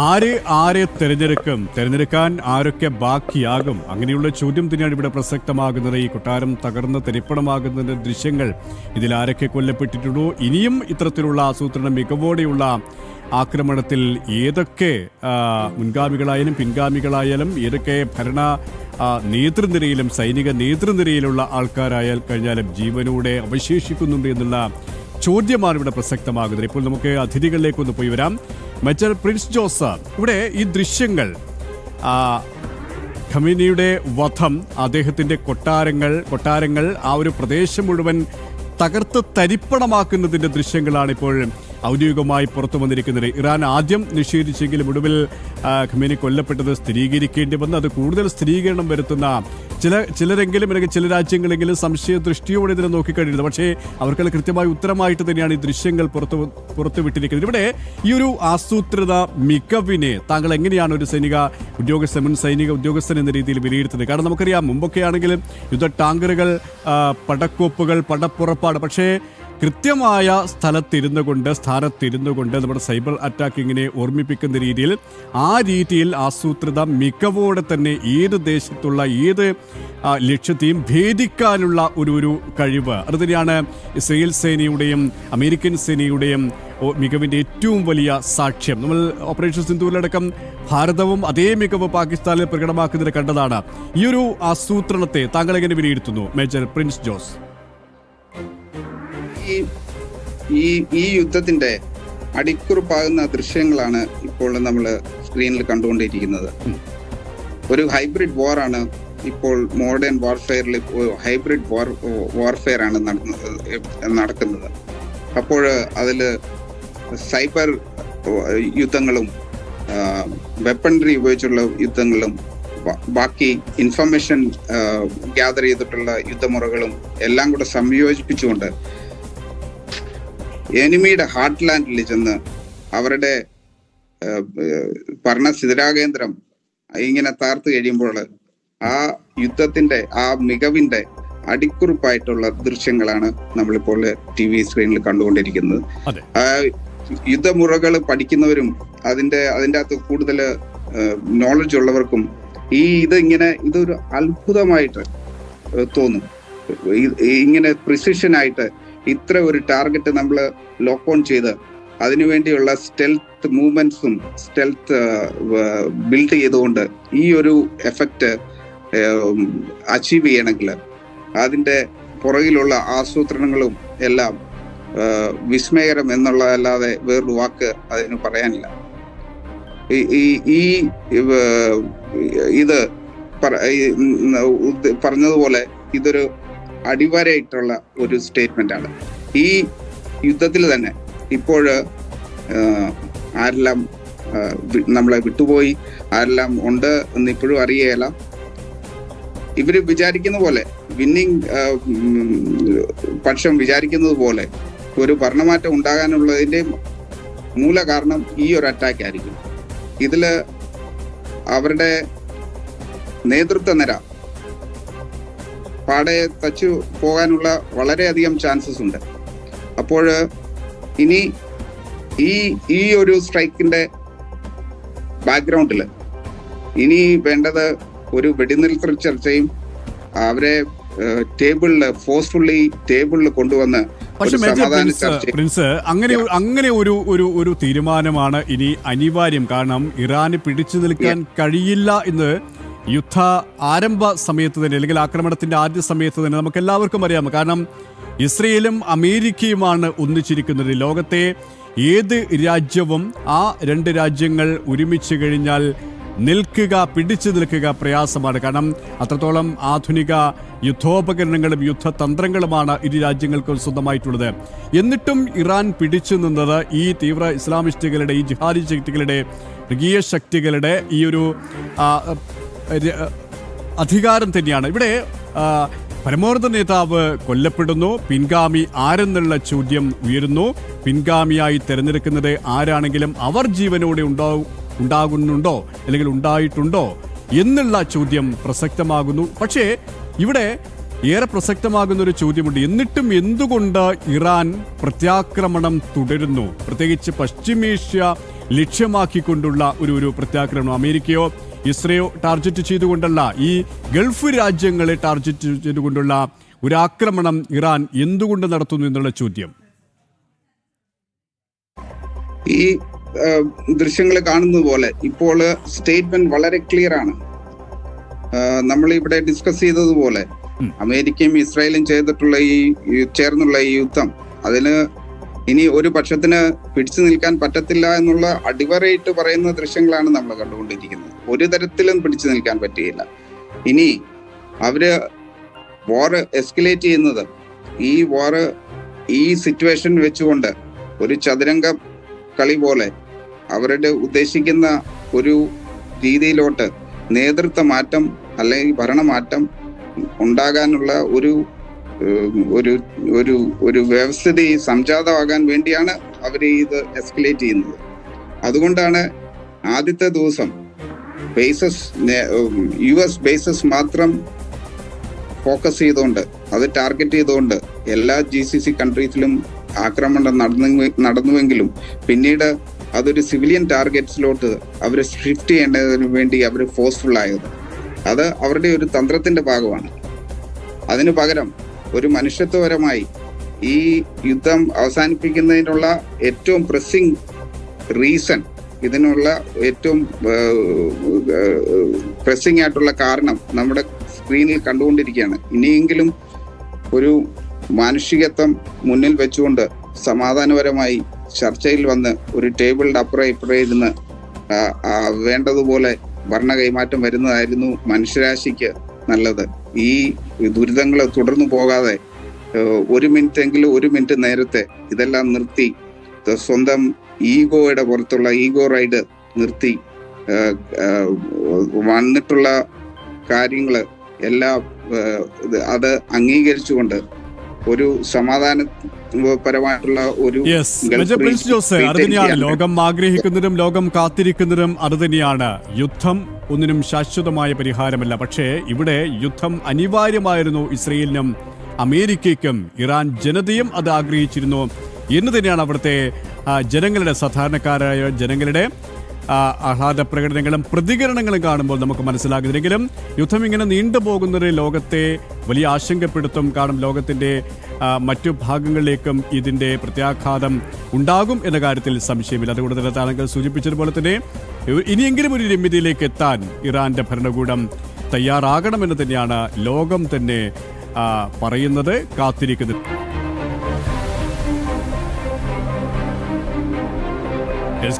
ആരെ തെരഞ്ഞെടുക്കാൻ ആരൊക്കെ ബാക്കിയാകും? അങ്ങനെയുള്ള ചോദ്യം തന്നെയാണ് ഇവിടെ പ്രസക്തമാകുന്നത്. ഈ കൊട്ടാരം തകർന്ന് തരിപ്പണമാകുന്നതിന്റെ ദൃശ്യങ്ങൾ, ഇതിൽ ആരൊക്കെ കൊല്ലപ്പെട്ടിട്ടുണ്ടോ, ഇനിയും ഇത്തരത്തിലുള്ള ആസൂത്രണ മികവോടെയുള്ള ആക്രമണത്തിൽ ഏതൊക്കെ മുൻഗാമികളായാലും പിൻഗാമികളായാലും ഏതൊക്കെ ഭരണ നേതൃനിരയിലും സൈനിക നേതൃനിരയിലുള്ള ആൾക്കാരായാൽ കഴിഞ്ഞാലും ജീവനോടെ അവശേഷിക്കുന്നുണ്ട് എന്നുള്ള ചോദ്യമാണ് ഇവിടെ പ്രസക്തമാകുന്നത്. ഇപ്പോൾ നമുക്ക് അതിഥികളിലേക്കൊന്ന് പോയി വരാം. മേജർ പ്രിൻസ് ജോസ്, ഇവിടെ ഈ ദൃശ്യങ്ങൾ, ഖമേനിയുടെ വധം, അദ്ദേഹത്തിന്റെ കൊട്ടാരങ്ങൾ ആ ഒരു പ്രദേശം മുഴുവൻ തകർത്ത് തരിപ്പണമാക്കുന്നതിന്റെ ദൃശ്യങ്ങളാണ് ഇപ്പോൾ ഔദ്യോഗികമായി പുറത്തു വന്നിരിക്കുന്നത്. ഇറാൻ ആദ്യം നിഷേധിച്ചെങ്കിലും ഒടുവിൽ ഖമേനി കൊല്ലപ്പെട്ടത് സ്ഥിരീകരിക്കേണ്ടി വന്നു. അത് കൂടുതൽ സ്ഥിരീകരണം വരുത്തുന്ന ചിലരെങ്കിലും അല്ലെങ്കിൽ ചില രാജ്യങ്ങളെങ്കിലും സംശയ ദൃഷ്ടിയോടെ ഇതിനെ നോക്കിക്കഴിയുന്നത്. പക്ഷേ അവർക്കുള്ള കൃത്യമായ ഉത്തരമായിട്ട് തന്നെയാണ് ഈ ദൃശ്യങ്ങൾ പുറത്തുവിട്ടിരിക്കുന്നത്. ഇവിടെ ഈ ഒരു ആസൂത്രിത മികവിനെ താങ്കൾ എങ്ങനെയാണ് ഒരു മുൻ സൈനിക ഉദ്യോഗസ്ഥൻ എന്ന രീതിയിൽ വിലയിരുത്തുന്നത്? കാരണം നമുക്കറിയാം, മുമ്പൊക്കെ ആണെങ്കിലും യുദ്ധ ടാങ്കറുകൾ, പടക്കോപ്പുകൾ, പടപ്പുറപ്പാട്, പക്ഷേ കൃത്യമായ സ്ഥാനത്തിരുന്നു കൊണ്ട് നമ്മുടെ സൈബർ അറ്റാക്കിങ്ങിനെ ഓർമ്മിപ്പിക്കുന്ന രീതിയിൽ ആസൂത്രിത മികവോടെ തന്നെ ഏത് ദേശത്തുള്ള ഏത് ലക്ഷ്യത്തെയും ഭേദിക്കാനുള്ള ഒരു കഴിവ്, അത് തന്നെയാണ് ഇസ്രയേൽ സേനയുടെയും അമേരിക്കൻ സേനയുടെയും മികവിന്റെ ഏറ്റവും വലിയ സാക്ഷ്യം. നമ്മൾ ഓപ്പറേഷൻ സിന്ദൂരിലടക്കം ഭാരതവും അതേ മികവ് പാകിസ്ഥാനിൽ പ്രകടമാക്കുന്നതിന് കണ്ടതാണ്. ഈ ഒരു ആസൂത്രണത്തെ താങ്കൾ എങ്ങനെ വിലയിരുത്തുന്നു, മേജർ പ്രിൻസ് ജോസ്? ഈ യുദ്ധത്തിന്റെ അടിക്കുറിപ്പാകുന്ന ദൃശ്യങ്ങളാണ് ഇപ്പോൾ നമ്മൾ സ്ക്രീനിൽ കണ്ടുകൊണ്ടിരിക്കുന്നത്. ഒരു ഹൈബ്രിഡ് വാറാണ് ഇപ്പോൾ മോഡേൺ വാർഫെയറിൽ, ഹൈബ്രിഡ് വാർഫെയർ ആണ് നടക്കുന്നത്. അപ്പോൾ അതിൽ സൈബർ യുദ്ധങ്ങളും വെപ്പൺറി ഉപയോഗിച്ചുള്ള യുദ്ധങ്ങളും ബാക്കി ഇൻഫർമേഷൻ ഗ്യാദർ ചെയ്തിട്ടുള്ള യുദ്ധമുറകളും എല്ലാം കൂടെ സംയോജിപ്പിച്ചുകൊണ്ട് എനിമിയുടെ ഹാർട്ട് ലാൻഡിൽ ചെന്ന് അവരുടെ ഭരണ സ്ഥിരാകേന്ദ്രം ഇങ്ങനെ താർത്തു കഴിയുമ്പോൾ ആ യുദ്ധത്തിന്റെ ആ മികവിന്റെ അടിക്കുറിപ്പായിട്ടുള്ള ദൃശ്യങ്ങളാണ് നമ്മളിപ്പോൾ TV സ്ക്രീനിൽ കണ്ടുകൊണ്ടിരിക്കുന്നത്. യുദ്ധമുറകൾ പഠിക്കുന്നവരും അതിന്റെ അകത്ത് കൂടുതൽ നോളജ് ഉള്ളവർക്കും ഇതൊരു അത്ഭുതമായിട്ട് തോന്നും. ഇങ്ങനെ പ്രിസിഷനായിട്ട് ഇത്ര ഒരു ടാർഗറ്റ് നമ്മൾ ലോക്ക് ഓൺ ചെയ്ത് അതിനുവേണ്ടിയുള്ള സ്റ്റെൽത്ത് മൂവ്മെന്റ്സും സ്റ്റെൽത്ത് ബിൽഡ് ചെയ്തുകൊണ്ട് ഈ ഒരു എഫക്റ്റ് അച്ചീവ് ചെയ്യണമെങ്കിൽ അതിന്റെ പുറകിലുള്ള ആസൂത്രണങ്ങളും എല്ലാം വിസ്മയകരം എന്നുള്ളതല്ലാതെ വേറൊരു വാക്ക് അതിന് പറയാനില്ല. ഇത് പറഞ്ഞതുപോലെ ഇതൊരു അടിവരയിട്ടുള്ള ഒരു സ്റ്റേറ്റ്മെന്റ് ആണ്. ഈ യുദ്ധത്തിൽ തന്നെ ഇപ്പോൾ ആരെല്ലാം നമ്മളെ വിട്ടുപോയി, ആരെല്ലാം ഉണ്ട് എന്ന് ഇപ്പോഴും അറിയുകയില്ല. ഇവര് വിചാരിക്കുന്ന പോലെ, വിന്നിങ് പക്ഷം വിചാരിക്കുന്നത് പോലെ ഒരു ഭരണമാറ്റം ഉണ്ടാകാനുള്ളതിന്റെ മൂല കാരണം ഈ ഒരു അറ്റാക്ക് ആയിരിക്കും. ഇതില് അവരുടെ നേതൃത്വ നിര പാടെ തച്ചു പോകാനുള്ള വളരെയധികം ചാൻസസ് ഉണ്ട്. അപ്പോൾ ഇനി ഈ ഒരു സ്ട്രൈക്കിന്റെ ബാക്ക്ഗ്രൗണ്ടിൽ ഇനി വേണ്ടത് ഒരു വെടിനിർത്തൽ ചർച്ചയും അവരെ ഫോഴ്സ്ഫുള്ളി ടേബിളിൽ കൊണ്ടുവന്ന്. പക്ഷെ പ്രിൻസ്, അങ്ങനെ ഒരു തീരുമാനമാണ് ഇനി അനിവാര്യം. കാരണം ഇറാന് പിടിച്ചു നിൽക്കാൻ കഴിയില്ല എന്ന് യുദ്ധ ആരംഭ സമയത്ത് തന്നെ, അല്ലെങ്കിൽ ആക്രമണത്തിന്റെ ആദ്യ സമയത്ത് തന്നെ നമുക്ക് എല്ലാവർക്കും അറിയാം. കാരണം ഇസ്രയേലും അമേരിക്കയുമാണ് ഒന്നിച്ചിരിക്കുന്നത്. ലോകത്തെ ഏത് രാജ്യവും ആ രണ്ട് രാജ്യങ്ങൾ ഒരുമിച്ച് കഴിഞ്ഞാൽ പിടിച്ചു നിൽക്കുക പ്രയാസമാണ്. കാരണം അത്രത്തോളം ആധുനിക യുദ്ധോപകരണങ്ങളും യുദ്ധതന്ത്രങ്ങളുമാണ് ഇരു രാജ്യങ്ങൾക്കും സ്വന്തമായിട്ടുള്ളത്. എന്നിട്ടും ഇറാൻ പിടിച്ചു നിന്നത് ഈ തീവ്ര ഇസ്ലാമിസ്റ്റുകളുടെ, ഈ ജിഹാദി ശക്തികളുടെ, മൃഗീയ ശക്തികളുടെ ഈ ഒരു അധികാരം തന്നെയാണ്. ഇവിടെ പരമോന്നത നേതാവ് കൊല്ലപ്പെടുന്നു, പിൻഗാമി ആരെന്നുള്ള ചോദ്യം ഉയരുന്നു. പിൻഗാമിയായി തെരഞ്ഞെടുക്കുന്നത് ആരാണെങ്കിലും അവർ ജീവനോടെ ഉണ്ടാകുന്നുണ്ടോ അല്ലെങ്കിൽ ഉണ്ടായിട്ടുണ്ടോ എന്നുള്ള ചോദ്യം പ്രസക്തമാകുന്നു. പക്ഷേ ഇവിടെ ഏറെ പ്രസക്തമാകുന്ന ഒരു ചോദ്യമുണ്ട്. എന്നിട്ടും എന്തുകൊണ്ട് ഇറാൻ പ്രത്യാക്രമണം തുടരുന്നു? പ്രത്യേകിച്ച് പശ്ചിമേഷ്യ ലക്ഷ്യമാക്കിക്കൊണ്ടുള്ള ഒരു പ്രത്യാക്രമണം അമേരിക്കയോ ഇസ്രയേലോ ടാർഗറ്റ് ചെയ്തുകൊണ്ടല്ല, ഈ ഗൾഫ് രാജ്യങ്ങളെ ടാർഗറ്റ് ചെയ്തുകൊണ്ടുള്ള ഒരു ആക്രമണം ഇറാൻ എന്തുകൊണ്ട് നടത്തുന്നു എന്നുള്ള ചോദ്യം. ഈ ദൃശ്യങ്ങൾ കാണുന്നത് പോലെ ഇപ്പോൾ സ്റ്റേറ്റ്മെന്റ് വളരെ ക്ലിയർ ആണ്. നമ്മൾ ഇവിടെ ഡിസ്കസ് ചെയ്തതുപോലെ അമേരിക്കയും ഇസ്രായേലും ചേർന്നുള്ള ഈ യുദ്ധം, അതിന് ഇനി ഒരു പക്ഷത്തിന് പിടിച്ചു നിൽക്കാൻ പറ്റത്തില്ല എന്നുള്ള അടിവരയിട്ട് പറയുന്ന ദൃശ്യങ്ങളാണ് നമ്മൾ കണ്ടുകൊണ്ടിരിക്കുന്നത്. ഒരു തരത്തിലും പിടിച്ചു നിൽക്കാൻ പറ്റുകയില്ല. ഇനി അവര് വാർ എസ്കലേറ്റ് ചെയ്യുന്നത്, ഈ വാർ ഈ സിറ്റുവേഷൻ വെച്ചുകൊണ്ട് ഒരു ചതുരംഗ കളി പോലെ അവരുടെ ഉദ്ദേശിക്കുന്ന ഒരു രീതിയിലോട്ട് നേതൃത്വ മാറ്റം അല്ലെങ്കിൽ ഭരണമാറ്റം ഉണ്ടാകാനുള്ള ഒരു ഒരു ഒരു ഒരു വ്യവസ്ഥിതി സംജാതമാകാൻ വേണ്ടിയാണ് അവർ ഇത് എസ്കലേറ്റ് ചെയ്യുന്നത്. അതുകൊണ്ടാണ് ആദ്യത്തെ ദിവസം US ബേസസ് മാത്രം ഫോക്കസ് ചെയ്തുകൊണ്ട്, അത് ടാർഗറ്റ് ചെയ്തുകൊണ്ട് എല്ലാ GCC കൺട്രീസിലും ആക്രമണം നടന്നുവെങ്കിലും പിന്നീട് അതൊരു സിവിലിയൻ ടാർഗറ്റ്സിലോട്ട് അവർ ഷിഫ്റ്റ് ചെയ്യേണ്ടതിന് വേണ്ടി അവർ ഫോഴ്സ്ഫുൾ ആയത്. അത് അവരുടെ ഒരു തന്ത്രത്തിന്റെ ഭാഗമാണ്. അതിനു പകരം ഒരു മനുഷ്യത്വപരമായി ഈ യുദ്ധം അവസാനിപ്പിക്കുന്നതിനുള്ള ഏറ്റവും പ്രസ്സിംഗ് റീസൺ, ഇതിനുള്ള ഏറ്റവും പ്രസ്സിംഗ് ആയിട്ടുള്ള കാരണം നമ്മുടെ സ്ക്രീനിൽ കണ്ടുകൊണ്ടിരിക്കുകയാണ്. ഇനിയെങ്കിലും ഒരു മാനുഷികത്വം മുന്നിൽ വെച്ചുകൊണ്ട് സമാധാനപരമായി ചർച്ചയിൽ വന്ന് ഒരു ടേബിളിന്റെ അപ്പുറം ഇപ്പുറം ഇരുന്ന് വേണ്ടതുപോലെ ഭരണ കൈമാറ്റം വരുന്നതായിരുന്നു മനുഷ്യരാശിക്ക് നല്ലത്. ഈ ദുരിതങ്ങൾ തുടർന്നു പോകാതെ ഒരു മിനിറ്റ് നേരത്തെ ഇതെല്ലാം നിർത്തി, സ്വന്തം ഈഗോയുടെ പുറത്തുള്ള ഈഗോ റൈഡ് നിർത്തി വന്നിട്ടുള്ള കാര്യങ്ങള് എല്ലാം അത് അംഗീകരിച്ചുകൊണ്ട് ഒരു സമാധാനപരമായിട്ടുള്ള ഒരു പ്രിൻസ് ജോസ്, അത് തന്നെയാണ് ലോകം ആഗ്രഹിക്കുന്നതും ലോകം കാത്തിരിക്കുന്നതും. അത് തന്നെയാണ്, യുദ്ധം ഒന്നിനും ശാശ്വതമായ പരിഹാരമല്ല. പക്ഷേ ഇവിടെ യുദ്ധം അനിവാര്യമായിരുന്നു ഇസ്രയേലിനും അമേരിക്കയ്ക്കും. ഇറാൻ ജനതയും അത് ആഗ്രഹിച്ചിരുന്നു എന്ന് തന്നെയാണ് അവിടുത്തെ ജനങ്ങളുടെ, സാധാരണക്കാരായ ജനങ്ങളുടെ ആഹ്ലാദ പ്രകടനങ്ങളും പ്രതികരണങ്ങളും കാണുമ്പോൾ നമുക്ക് മനസ്സിലാകുന്നെങ്കിലും യുദ്ധം ഇങ്ങനെ നീണ്ടുപോകുന്നത് ലോകത്തെ വലിയ ആശങ്കപ്പെടുത്തും. കാരണം ലോകത്തിൻ്റെ മറ്റു ഭാഗങ്ങളിലേക്കും ഇതിൻ്റെ പ്രത്യാഘാതം ഉണ്ടാകും എന്ന കാര്യത്തിൽ സംശയമില്ല. അതുകൊണ്ട് തന്നെ താങ്കൾ സൂചിപ്പിച്ചതുപോലെ തന്നെ ഇനിയെങ്കിലും ഒരു രമ്യതയിലേക്ക് എത്താൻ ഇറാന്റെ ഭരണകൂടം തയ്യാറാകണമെന്ന് തന്നെയാണ് ലോകം തന്നെ പറയുന്നത്, കാത്തിരിക്കുന്നത്.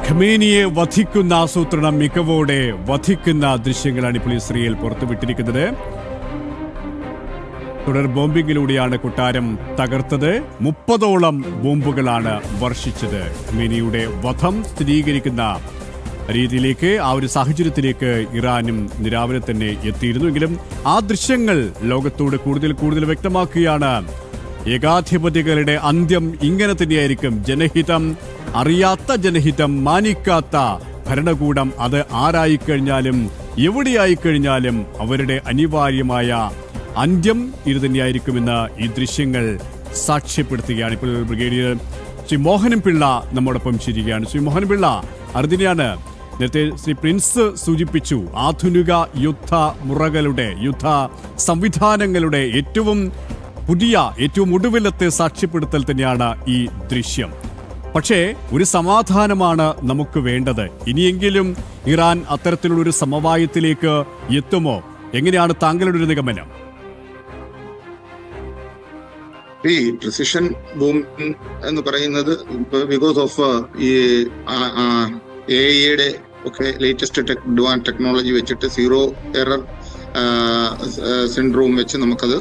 ഖമേനിയെ വധിക്കുന്ന ആസൂത്രണം മികവോടെ വധിക്കുന്ന ദൃശ്യങ്ങളാണ് ഇപ്പോൾ ഇസ്രയേൽ പുറത്തുവിട്ടിരിക്കുന്നത്. തുടർ ബോംബിങ്ങിലൂടെയാണ് കൊട്ടാരം തകർത്തത്. 30ഓളം ബോംബുകളാണ് വർഷിച്ചത്. ഖമേനിയുടെ വധം സ്ഥിരീകരിക്കുന്ന രീതിയിലേക്ക്, ആ ഒരു സാഹചര്യത്തിലേക്ക് ഇറാനും രാവിലെ തന്നെ എത്തിയിരുന്നു. എങ്കിലും ആ ദൃശ്യങ്ങൾ ലോകത്തോട് കൂടുതൽ വ്യക്തമാക്കുകയാണ്. ഏകാധിപതികളുടെ അന്ത്യം ഇങ്ങനെ തന്നെയായിരിക്കും. ജനഹിതം അറിയാത്ത, ജനഹിതം മാനിക്കാത്ത ഭരണകൂടം, അത് ആരായിക്കഴിഞ്ഞാലും എവിടെയായിക്കഴിഞ്ഞാലും അവരുടെ അനിവാര്യമായ അന്ത്യം ഇത് തന്നെയായിരിക്കുമെന്ന് ഈ ദൃശ്യങ്ങൾ സാക്ഷ്യപ്പെടുത്തുകയാണ്. ഇപ്പോൾ ബ്രിഗേഡിയർ ശ്രീ മോഹനൻ പിള്ള നമ്മോടൊപ്പം ചേരുകയാണ്. ശ്രീ മോഹനൻ പിള്ള, അറിഞ്ഞാണ് നേരത്തെ ശ്രീ പ്രിൻസ് സൂചിപ്പിച്ചു, ആധുനിക യുദ്ധ മുറകളുടെ, യുദ്ധ സംവിധാനങ്ങളുടെ ഏറ്റവും പുതിയ, ഏറ്റവും ഒടുവിലത്തെ സാക്ഷ്യപ്പെടുത്തൽ തന്നെയാണ് ഈ ദൃശ്യം. പക്ഷേ ഒരു സമാധാനമാണ് നമുക്ക് വേണ്ടത്. ഇനിയെങ്കിലും ഇറാൻ അത്തരത്തിലുള്ള ഒരു സമവായത്തിലേക്ക് എത്തുമോ? എങ്ങനെയാണ് താങ്കളുടെ ഒരു നിഗമനം? ഈ പ്രിസിഷൻ ബോംബിംഗ് എന്ന് പറയുന്നത് ബിക്കോസ് ഓഫ് ഈ AI ഒക്കെ ലേറ്റസ്റ്റ് ടെക്നോളജി വെച്ചിട്ട് സീറോ എറർ സിൻഡ്രോം വെച്ച് നമുക്കത്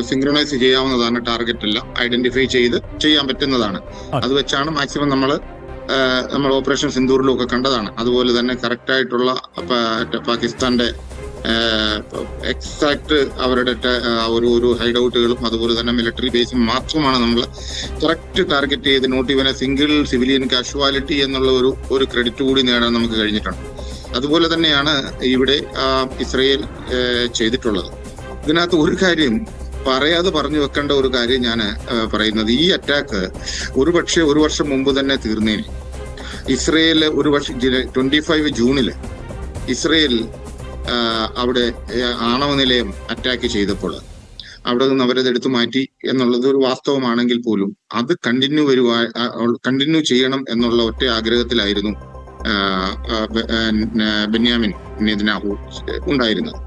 സിങ്ക്രണൈസ് ചെയ്യാവുന്നതാണ്. ടാർഗറ്റ് എല്ലാം ഐഡന്റിഫൈ ചെയ്ത് ചെയ്യാൻ പറ്റുന്നതാണ്. അത് വെച്ചാണ് മാക്സിമം നമ്മൾ ഓപ്പറേഷൻ സിന്ദൂറിലും ഒക്കെ കണ്ടതാണ്. അതുപോലെ തന്നെ കറക്റ്റ് ആയിട്ടുള്ള പാകിസ്ഥാന്റെ എക്സാക്ട് അവരുടെ ഒരു ഹൈഡ് ഔട്ടുകളും അതുപോലെ തന്നെ മിലിറ്ററി ബേസും മാത്രമാണ് നമ്മൾ കറക്റ്റ് ടാർഗറ്റ് ചെയ്ത് not even a single civilian casualty എന്നുള്ള ഒരു ക്രെഡിറ്റ് കൂടി നേടാൻ നമുക്ക് കഴിഞ്ഞിട്ടുണ്ട്. അതുപോലെ തന്നെയാണ് ഇവിടെ ഇസ്രയേൽ ചെയ്തിട്ടുള്ളത്. ഇതിനകത്ത് ഒരു കാര്യം പറയാതെ പറഞ്ഞു വെക്കേണ്ട ഒരു കാര്യം ഞാൻ പറയുന്നത്, ഈ അറ്റാക്ക് ഒരു വർഷം മുമ്പ് തന്നെ തീർന്നേനെ. ഇസ്രയേൽ ഒരു വർഷം 25 ജൂണില് ഇസ്രയേൽ അവിടെ ആണവ നിലയം അറ്റാക്ക് ചെയ്തപ്പോൾ അവിടെ നിന്ന് അവരത് എടുത്തു മാറ്റി എന്നുള്ളത് ഒരു വാസ്തവമാണെങ്കിൽ പോലും അത് കണ്ടിന്യൂ ചെയ്യണം എന്നുള്ള ഒറ്റ ആഗ്രഹത്തിലായിരുന്നു ബെന്യാമിൻ നെതന്യാഹു ഉണ്ടായിരുന്നത്.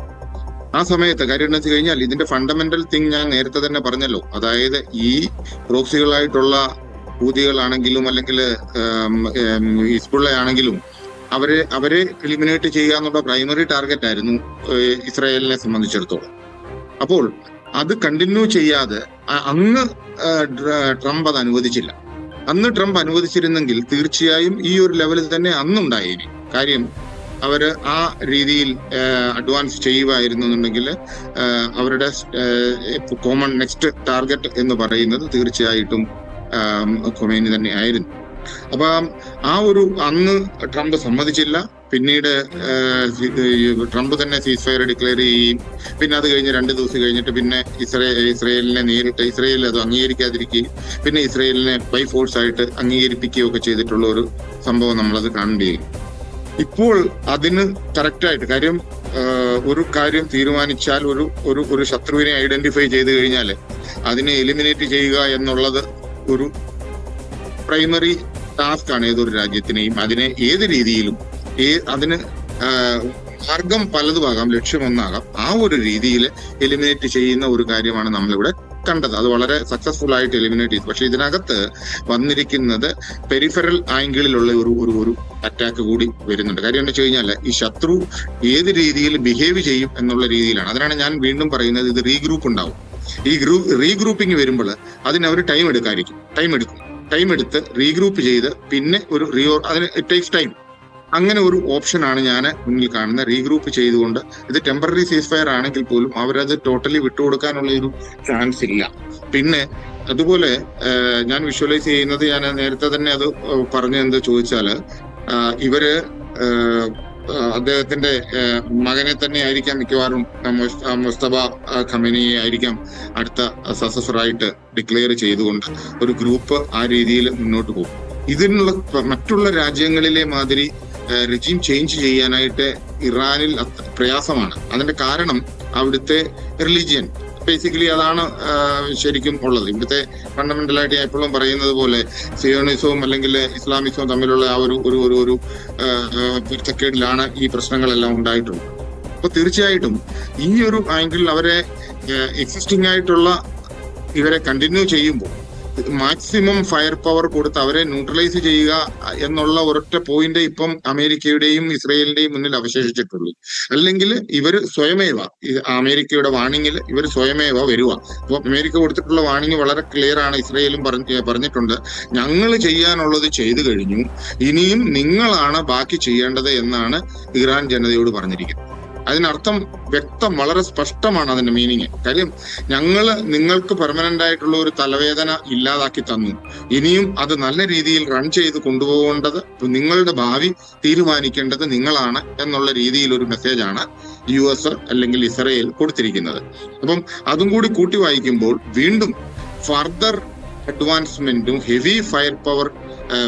ആ സമയത്ത് കാര്യം എന്താ വെച്ച് കഴിഞ്ഞാൽ ഇതിന്റെ ഫണ്ടമെന്റൽ തിങ് ഞാൻ നേരത്തെ തന്നെ പറഞ്ഞല്ലോ, അതായത് ഈ പ്രോക്സികളായിട്ടുള്ള ഹൂതികളാണെങ്കിലും അല്ലെങ്കിൽ ഹിസ്ബുള്ള ആണെങ്കിലും അവരെ എലിമിനേറ്റ് ചെയ്യുക എന്നുള്ള പ്രൈമറി ടാർഗറ്റ് ആയിരുന്നു ഇസ്രായേലിനെ സംബന്ധിച്ചിടത്തോളം. അപ്പോൾ അത് കണ്ടിന്യൂ ചെയ്യാതെ അന്ന് ട്രംപ് അത് അനുവദിച്ചില്ല. അന്ന് ട്രംപ് അനുവദിച്ചിരുന്നെങ്കിൽ തീർച്ചയായും ഈ ഒരു ലെവലിൽ തന്നെ അന്നുണ്ടായേനെ. കാര്യം അവര് ആ രീതിയിൽ അഡ്വാൻസ് ചെയ്യുമായിരുന്നുണ്ടെങ്കിൽ അവരുടെ കോമൺ നെക്സ്റ്റ് ടാർഗറ്റ് എന്ന് പറയുന്നത് തീർച്ചയായിട്ടും ഖൊമൈനി തന്നെ ആയിരുന്നു. അപ്പൊ അന്ന് ട്രംപ് സമ്മതിച്ചില്ല. പിന്നീട് ട്രംപ് തന്നെ സീസ് ഫയർ ഡിക്ലെയർ ചെയ്യുകയും പിന്നെ അത് കഴിഞ്ഞ് 2 ദിവസം കഴിഞ്ഞിട്ട് പിന്നെ ഇസ്രയേലിനെ നേരിട്ട് ഇസ്രയേൽ അത് അംഗീകരിക്കാതിരിക്കുകയും പിന്നെ ഇസ്രയേലിനെ ബൈ ഫോഴ്സ് ആയിട്ട് അംഗീകരിപ്പിക്കുകയും ഒക്കെ ചെയ്തിട്ടുള്ള ഒരു സംഭവം നമ്മളത് കാണേണ്ടി വരും. ഇപ്പോൾ അതിന് കറക്റ്റായിട്ട് കാര്യം ഒരു കാര്യം തീരുമാനിച്ചാൽ ഒരു ശത്രുവിനെ ഐഡന്റിഫൈ ചെയ്ത് കഴിഞ്ഞാൽ അതിനെ എലിമിനേറ്റ് ചെയ്യുക എന്നുള്ളത് ഒരു പ്രൈമറി ടാസ്ക് ആണ് ഏതൊരു രാജ്യത്തിനെയും. അതിനെ ഏത് രീതിയിലും അതിന് മാർഗം പലതുമാകാം, ലക്ഷ്യമൊന്നാകാം. ആ ഒരു രീതിയിൽ എലിമിനേറ്റ് ചെയ്യുന്ന ഒരു കാര്യമാണ് നമ്മളിവിടെ കണ്ടത്. അത് വളരെ സക്സസ്ഫുൾ ആയിട്ട് എലിമിനേറ്റ് ചെയ്തു. പക്ഷെ ഇതിനകത്ത് വന്നിരിക്കുന്നത് പെരിഫറൽ ആംഗിളിലുള്ള ഒരു അറ്റാക്ക് കൂടി വരുന്നുണ്ട്. കാര്യം എന്താ വെച്ച് കഴിഞ്ഞാൽ ഈ ശത്രു ഏത് രീതിയിൽ ബിഹേവ് ചെയ്യും എന്നുള്ള രീതിയിലാണ്. അതിനാണ് ഞാൻ വീണ്ടും പറയുന്നത്, ഇത് റീഗ്രൂപ്പ് ഉണ്ടാവും. ഈ റീഗ്രൂപ്പിംഗ് വരുമ്പോൾ അതിനവർ ടൈം എടുക്കും. ടൈം എടുത്ത് റീഗ്രൂപ്പ് ചെയ്ത് പിന്നെ അതിന് ഇറ്റ് ടേക്സ് ടൈം. അങ്ങനെ ഒരു ഓപ്ഷനാണ് ഞാൻ മുന്നിൽ കാണുന്നത്. റീഗ്രൂപ്പ് ചെയ്തുകൊണ്ട് ഇത് ടെമ്പററി സീസ് ഫയർ ആണെങ്കിൽ പോലും അവരത് ടോട്ടലി വിട്ടുകൊടുക്കാനുള്ള ഒരു ചാൻസ് ഇല്ല. പിന്നെ അതുപോലെ ഞാൻ വിഷ്വലൈസ് ചെയ്യുന്നത്, ഞാൻ നേരത്തെ തന്നെ അത് പറഞ്ഞു എന്ത് ചോദിച്ചാല് ഇവര് അദ്ദേഹത്തിന്റെ മകനെ തന്നെ ആയിരിക്കാം മിക്കവാറും മുസ്തഫ ഖമേനിയെ ആയിരിക്കാം അടുത്ത സക്സസറായിട്ട് ഡിക്ലെയർ ചെയ്തുകൊണ്ട് ഒരു ഗ്രൂപ്പ് ആ രീതിയിൽ മുന്നോട്ട് പോകും. ഇതിനുള്ള മറ്റുള്ള രാജ്യങ്ങളിലെ മാതിരി റെജീം ചേഞ്ച് ചെയ്യാനായിട്ട് ഇറാനിൽ പ്രയാസമാണ്. അതിന്റെ കാരണം അവിടുത്തെ റിലീജിയൻ ബേസിക്കലി അതാണ് ശരിക്കും ഉള്ളത്. ഇവിടുത്തെ ഫണ്ടമെന്റലായിട്ട് ഞാൻ എപ്പോഴും പറയുന്നത് പോലെ സിയോണിസവും അല്ലെങ്കിൽ ഇസ്ലാമിസവും തമ്മിലുള്ള ആ ഒരു പൊരുത്തക്കേടിലാണ് ഈ പ്രശ്നങ്ങളെല്ലാം ഉണ്ടായിട്ടുള്ളത്. അപ്പൊ തീർച്ചയായിട്ടും ഈ ഒരു ആംഗിളിൽ അവരെ എക്സിസ്റ്റിംഗ് ആയിട്ടുള്ള ഇവരെ കണ്ടിന്യൂ ചെയ്യുമ്പോൾ മാക്സിമം ഫയർ പവർ കൊടുത്ത് അവരെ ന്യൂട്രലൈസ് ചെയ്യുക എന്നുള്ള ഒരൊറ്റ പോയിന്റ് ഇപ്പം അമേരിക്കയുടെയും ഇസ്രയേലിന്റെയും മുന്നിൽ അവശേഷിച്ചിട്ടുള്ളൂ. അല്ലെങ്കിൽ ഇവർ സ്വയമേവ അമേരിക്കയുടെ വാണിങ്ങിൽ ഇവർ സ്വയമേവ വരിക. അപ്പൊ അമേരിക്ക കൊടുത്തിട്ടുള്ള വാണിങ് വളരെ ക്ലിയർ ആണ്. ഇസ്രയേലും പറഞ്ഞിട്ടുണ്ട്, ഞങ്ങൾ ചെയ്യാനുള്ളത് ചെയ്തു കഴിഞ്ഞു, ഇനിയും നിങ്ങളാണ് ബാക്കി ചെയ്യേണ്ടത് എന്നാണ് ഇറാൻ ജനതയോട് പറഞ്ഞിരിക്കുന്നത്. അതിനർത്ഥം വളരെ സ്പഷ്ടമാണ് അതിന്റെ മീനിങ്. കാര്യം നിങ്ങൾക്ക് പെർമനന്റ് ആയിട്ടുള്ള ഒരു തലവേദന ഇല്ലാതാക്കി തന്നു, ഇനിയും അത് നല്ല രീതിയിൽ റൺ ചെയ്ത് കൊണ്ടുപോകേണ്ടത് നിങ്ങളുടെ ഭാവി തീരുമാനിക്കേണ്ടത് നിങ്ങളാണ് എന്നുള്ള രീതിയിൽ ഒരു മെസ്സേജാണ് US അല്ലെങ്കിൽ ഇസ്രയേൽ കൊടുത്തിരിക്കുന്നത്. അപ്പം അതും കൂടി കൂട്ടി വായിക്കുമ്പോൾ വീണ്ടും ഫർദർ അഡ്വാൻസ്മെന്റും ഹെവി ഫയർ പവർ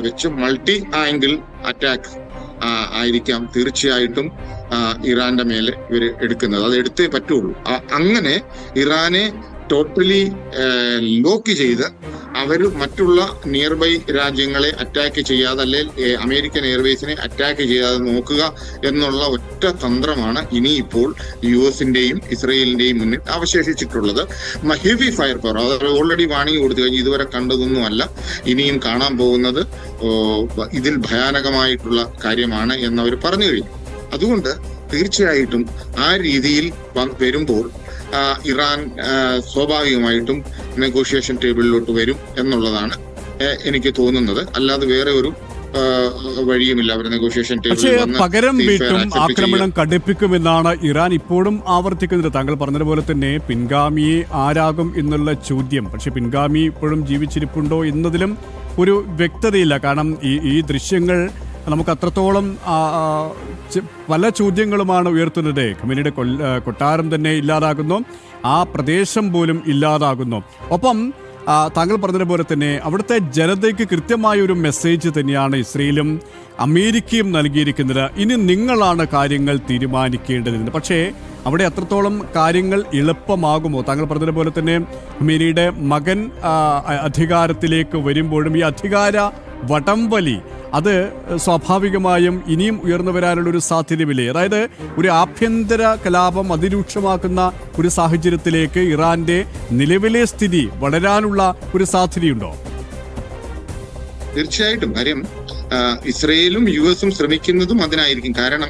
വെച്ച് മൾട്ടി ആംഗിൾ അറ്റാക്ക് ആയിരിക്കാം തീർച്ചയായിട്ടും ഇറാന്റെ മേലെ ഇവര് എടുക്കുന്നത്. അത് എടുത്തേ പറ്റുള്ളൂ. അങ്ങനെ ഇറാനെ ടോട്ടലി ലോക്ക് ചെയ്ത് അവർ മറ്റുള്ള നിയർ ബൈ രാജ്യങ്ങളെ അറ്റാക്ക് ചെയ്യാതെ, അല്ലെങ്കിൽ അമേരിക്കൻ എയർവേസിനെ അറ്റാക്ക് ചെയ്യാതെ നോക്കുക എന്നുള്ള ഒറ്റ തന്ത്രമാണ് ഇനിയിപ്പോൾ US-ന്റെയും ഇസ്രയേലിന്റെയും മുന്നിൽ അവശേഷിച്ചിട്ടുള്ളത്. ഹെവി ഫയർ പവർ അത് ഓൾറെഡി വാണിംഗ് കൊടുത്തു കഴിഞ്ഞു. ഇതുവരെ കണ്ടതൊന്നുമല്ല, ഇനിയും കാണാൻ പോകുന്നത് ഇതിൽ ഭയാനകമായിട്ടുള്ള കാര്യമാണ് എന്നവർ പറഞ്ഞു കഴിഞ്ഞു. അതുകൊണ്ട് തീർച്ചയായിട്ടും ആ രീതിയിൽ വരുമ്പോൾ ഇറാൻ സ്വാഭാവികമായിട്ടും നെഗോഷിയേഷൻ ടേബിളിലോട്ട് വരും എന്നുള്ളതാണ് എനിക്ക് തോന്നുന്നത്. അല്ലാതെ വേറെ ഒരു വഴിയുമില്ല. അവർ നെഗോഷിയേഷൻ ടേബിളിൽ പകരം വീട്ടും ആക്രമണം കടുപ്പിക്കുമെന്നാണ് ഇറാൻ ഇപ്പോഴും ആവർത്തിക്കുന്നത്. താങ്കൾ പറഞ്ഞതുപോലെ തന്നെ പിൻഗാമിയെ ആരാകും എന്നുള്ള ചോദ്യം, പക്ഷെ പിൻഗാമി ഇപ്പോഴും ജീവിച്ചിരിപ്പുണ്ടോ എന്നതിലും ഒരു വ്യക്തതയില്ല. കാരണം ഈ ദൃശ്യങ്ങൾ നമുക്ക് അത്രത്തോളം പല ചോദ്യങ്ങളുമാണ് ഉയർത്തുന്നത്. ഖമേനിയുടെ കൊട്ടാരം തന്നെ ഇല്ലാതാകുന്നു, ആ പ്രദേശം പോലും ഇല്ലാതാകുന്നു. ഒപ്പം താങ്കൾ പറഞ്ഞതുപോലെ തന്നെ അവിടുത്തെ ജനതയ്ക്ക് കൃത്യമായ ഒരു മെസ്സേജ് തന്നെയാണ് ഇസ്രയേലും അമേരിക്കയും നൽകിയിരിക്കുന്നത്. ഇനി നിങ്ങളാണ് കാര്യങ്ങൾ തീരുമാനിക്കേണ്ടത്. പക്ഷേ അവിടെ അത്രത്തോളം കാര്യങ്ങൾ എളുപ്പമാകുമോ? താങ്കൾ പറഞ്ഞതുപോലെ തന്നെ മേരിയുടെ മകൻ അധികാരത്തിലേക്ക് വരുമ്പോഴും ഈ അധികാര വടംവലി അത് സ്വാഭാവികമായും ഇനിയും ഉയർന്നു വരാനുള്ളൊരു സാധ്യതയില്ലേ? അതായത് ഒരു ആഭ്യന്തര കലാപം അതിരൂക്ഷമാക്കുന്ന ഒരു സാഹചര്യത്തിലേക്ക് ഇറാന്റെ നിലവിലെ സ്ഥിതി വളരാനുള്ള ഒരു സാധ്യതയുണ്ടോ? തീർച്ചയായിട്ടും. കാര്യം ഇസ്രയേലും യുഎസും ശ്രമിക്കുന്നതും അതിനായിരിക്കും. കാരണം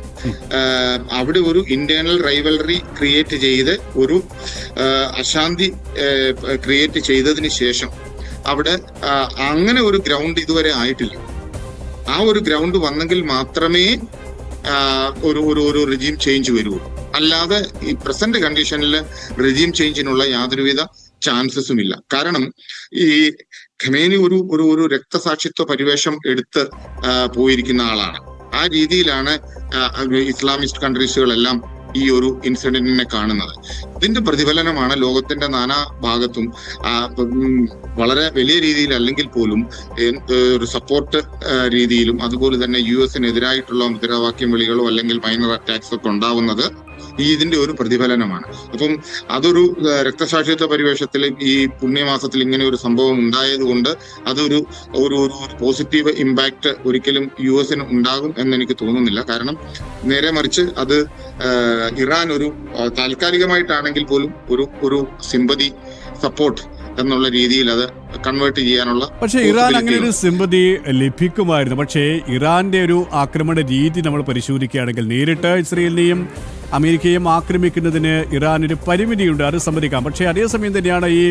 അവിടെ ഒരു ഇന്റേണൽ റൈവലറി ക്രിയേറ്റ് ചെയ്ത് ഒരു അശാന്തി ക്രിയേറ്റ് ചെയ്തതിന് ശേഷം അവിടെ അങ്ങനെ ഒരു ഗ്രൗണ്ട് ഇതുവരെ ആയിട്ടില്ല. ആ ഒരു ഗ്രൗണ്ട് വന്നെങ്കിൽ മാത്രമേ ഒരു റിജീം ചേഞ്ച് വരുള്ളൂ. അല്ലാതെ ഈ പ്രസന്റ് കണ്ടീഷനിൽ റിജീം ചേഞ്ചിനുള്ള യാതൊരുവിധ ചാൻസസും ഇല്ല. കാരണം ഈ ഖമേനി ഒരു രക്തസാക്ഷിത്വ പരിവേഷം എടുത്ത് പോയിരിക്കുന്ന ആളാണ്. ആ രീതിയിലാണ് ഇസ്ലാമിസ്റ്റ് കൺട്രീസുകളെല്ലാം ഈ ഒരു ഇൻസിഡന്റിനെ കാണുന്നത്. ഇതിന്റെ പ്രതിഫലനമാണ് ലോകത്തിന്റെ നാനാ ഭാഗത്തും വളരെ വലിയ രീതിയിൽ അല്ലെങ്കിൽ പോലും ഒരു സപ്പോർട്ട് രീതിയിലും അതുപോലെ തന്നെ യുഎസിനെതിരായിട്ടുള്ള മുദ്രാവാക്യം വിളികളോ അല്ലെങ്കിൽ മൈനർ അറ്റാക്സ് ഒക്കെ ഉണ്ടാവുന്നത് ഇതിന്റെ ഒരു പ്രതിഫലനമാണ്. അപ്പം അതൊരു രക്തസാക്ഷിത്വ പരിവേഷത്തിൽ ഈ പുണ്യമാസത്തിൽ ഇങ്ങനെ ഒരു സംഭവം ഉണ്ടായത് കൊണ്ട് അതൊരു ഒരു പോസിറ്റീവ് ഇമ്പാക്ട് ഒരിക്കലും യുഎസിന് ഉണ്ടാകും എന്ന് എനിക്ക് തോന്നുന്നില്ല. കാരണം നേരെ മറിച്ച് അത് ഇറാൻ ഒരു താൽക്കാലികമായിട്ടാണെങ്കിൽ പോലും ഒരു സിമ്പതി സപ്പോർട്ട് എന്നുള്ള രീതിയിൽ അത് കൺവേർട്ട് ചെയ്യാനുള്ള. പക്ഷേ ഇറാൻ അങ്ങനെ ഒരു സിമ്പതി ലഭിക്കുമായിരുന്നു. പക്ഷേ ഇറാന്റെ ഒരു ആക്രമണ രീതി നമ്മൾ പരിശോധിക്കുകയാണെങ്കിൽ നേരിട്ട് ഇസ്രയേലിനെയും അമേരിക്കയും ആക്രമിക്കുന്നതിന് ഇറാൻ ഒരു പരിമിതിയുണ്ട്, അത് സമ്മതിക്കാം. പക്ഷേ അതേസമയം തന്നെയാണ് ഈ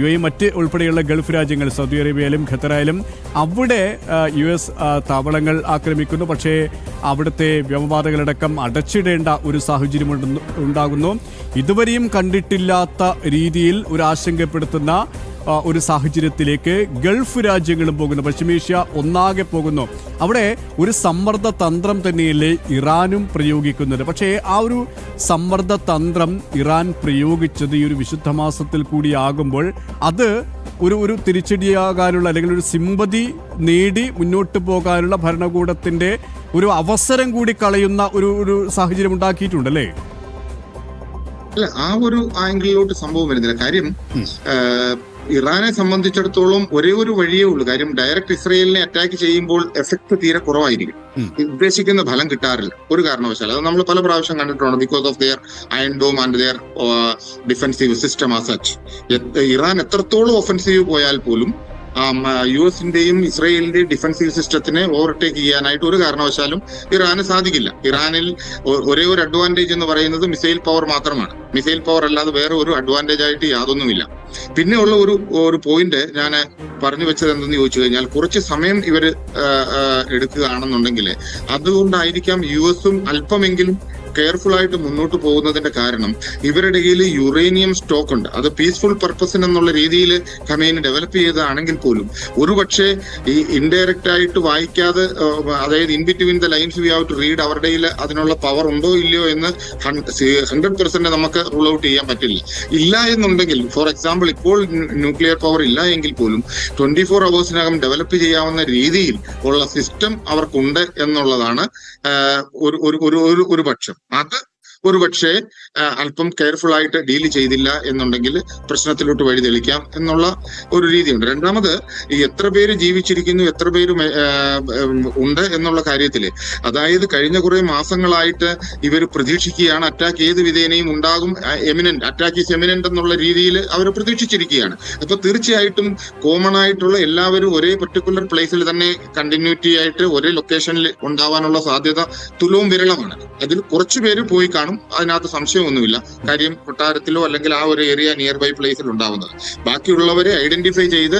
UAE മറ്റ് ഉൾപ്പെടെയുള്ള ഗൾഫ് രാജ്യങ്ങൾ സൗദി അറേബ്യയിലും ഖത്തറായാലും അവിടെ US താവളങ്ങൾ ആക്രമിക്കുന്നു. പക്ഷേ അവിടുത്തെ വ്യോമപാതകളടക്കം അടച്ചിടേണ്ട ഒരു സാഹചര്യം ഉണ്ടാകുന്നു. ഇതുവരെയും കണ്ടിട്ടില്ലാത്ത രീതിയിൽ ഒരു ആശങ്കപ്പെടുത്തുന്ന ഒരു സാഹചര്യത്തിലേക്ക് ഗൾഫ് രാജ്യങ്ങളും പോകുന്നു, പശ്ചിമേഷ്യ ഒന്നാകെ പോകുന്നു. അവിടെ ഒരു സമ്മർദ്ദ തന്ത്രം തന്നെയല്ലേ ഇറാനും പ്രയോഗിക്കുന്നത്. പക്ഷേ ആ ഒരു സമ്മർദ്ദ തന്ത്രം ഇറാൻ പ്രയോഗിച്ചത് ഈ ഒരു വിശുദ്ധ മാസത്തിൽ കൂടിയാകുമ്പോൾ അത് ഒരു തിരിച്ചടിയാകാനുള്ള അല്ലെങ്കിൽ ഒരു സിമ്പതി നേടി മുന്നോട്ട് പോകാനുള്ള ഭരണകൂടത്തിന്റെ ഒരു അവസരം കൂടി കളയുന്ന ഒരു സാഹചര്യം ഉണ്ടാക്കിയിട്ടുണ്ടല്ലേ? അല്ല, ആ ഒരു ആംഗിളിലോട്ട് സംഭവം വരുന്നില്ല. കാര്യം ഇറാനെ സംബന്ധിച്ചിടത്തോളം ഒരേ ഒരു വഴിയേ ഉള്ളൂ. കാര്യം ഡയറക്റ്റ് ഇസ്രയേലിനെ അറ്റാക്ക് ചെയ്യുമ്പോൾ എഫക്ട് തീരെ കുറവായിരിക്കും. ഉദ്ദേശിക്കുന്ന ഫലം കിട്ടാറില്ല ഒരു കാരണവശാലും. അത് നമ്മൾ പല പ്രാവശ്യം കണ്ടിട്ടുണ്ട്. Because of their Iron Dome and their defensive system as such. Iran എത്രത്തോളം ഒഫൻസീവ് പോയാൽ പോലും യുഎസിന്റെയും ഇസ്രയേലിന്റെയും ഡിഫൻസീവ് സിസ്റ്റത്തിനെ ഓവർടേക്ക് ചെയ്യാനായിട്ട് ഒരു കാരണവശാലും ഇറാന് സാധിക്കില്ല. ഇറാനിൽ ഒരേ ഒരു അഡ്വാൻറ്റേജ് എന്ന് പറയുന്നത് മിസൈൽ പവർ മാത്രമാണ്. മിസൈൽ പവർ അല്ലാതെ വേറെ ഒരു അഡ്വാൻറ്റേജ് ആയിട്ട് യാതൊന്നുമില്ല. പിന്നെ ഉള്ള ഒരു പോയിന്റ് ഞാൻ പറഞ്ഞു വെച്ചത് എന്തെന്ന് ചോദിച്ചു കഴിഞ്ഞാൽ, കുറച്ച് സമയം ഇവര് എടുക്കുകയാണെന്നുണ്ടെങ്കിൽ അതുകൊണ്ടായിരിക്കാം യുഎസും അല്പമെങ്കിലും കെയർഫുൾ ആയിട്ട് മുന്നോട്ട് പോകുന്നതിന്റെ കാരണം ഇവരുടെ കയ്യിൽ യുറേനിയം സ്റ്റോക്ക് ഉണ്ട്. അത് പീസ്ഫുൾ പർപ്പസിന് എന്നുള്ള രീതിയിൽ ഖമേനി ഡെവലപ്പ് ചെയ്തതാണെങ്കിൽ പോലും ഒരുപക്ഷെ ഈ ഇൻഡയറക്റ്റ് ആയിട്ട് വായിക്കാതെ, അതായത് in between the lines we have to read, അവരുടെ കയ്യിൽ അതിനുള്ള പവർ ഉണ്ടോ ഇല്ലയോ എന്ന് 100% നമുക്ക് റൂൾ ഔട്ട് ചെയ്യാൻ പറ്റില്ല. ഇല്ല എന്നുണ്ടെങ്കിൽ, ഫോർ എക്സാമ്പിൾ ഇപ്പോൾ ന്യൂക്ലിയർ പവർ ഇല്ല എങ്കിൽ പോലും 24 hours ഡെവലപ്പ് ചെയ്യാവുന്ന രീതിയിൽ ഉള്ള സിസ്റ്റം അവർക്കുണ്ട് എന്നുള്ളതാണ് ഒരു പക്ഷം. അത് ഒരുപക്ഷെ അല്പം കെയർഫുൾ ആയിട്ട് ഡീൽ ചെയ്തില്ല എന്നുണ്ടെങ്കിൽ പ്രശ്നത്തിലോട്ട് വഴി തെളിക്കാം എന്നുള്ള ഒരു രീതിയുണ്ട്. രണ്ടാമത്, എത്ര പേര് ജീവിച്ചിരിക്കുന്നു, എത്ര പേര് ഉണ്ട് എന്നുള്ള കാര്യത്തില്, അതായത് കഴിഞ്ഞ കുറെ മാസങ്ങളായിട്ട് ഇവർ പ്രതീക്ഷിക്കുകയാണ് അറ്റാക്ക് ഏത് വിധേനയും ഉണ്ടാകും, എമിനന്റ് അറ്റാക്ക് ഈസ് എമിനന്റ് എന്നുള്ള രീതിയിൽ അവർ പ്രതീക്ഷിച്ചിരിക്കുകയാണ്. അപ്പൊ തീർച്ചയായിട്ടും കോമൺ ആയിട്ടുള്ള എല്ലാവരും ഒരേ പർട്ടിക്കുലർ പ്ലേസിൽ തന്നെ കണ്ടിന്യൂറ്റി ആയിട്ട് ഒരേ ലൊക്കേഷനിൽ ഉണ്ടാവാനുള്ള സാധ്യത തുലവും വിരളമാണ്. അതിൽ കുറച്ചു പേര് പോയി കാണും, അതിനകത്ത് സംശയമൊന്നുമില്ല. കാര്യം കൊട്ടാരത്തിലോ അല്ലെങ്കിൽ ആ ഒരു ഏരിയ നിയർ ബൈ പ്ലേസിൽ ഉണ്ടാവുന്നത്. ബാക്കിയുള്ളവരെ ഐഡന്റിഫൈ ചെയ്ത്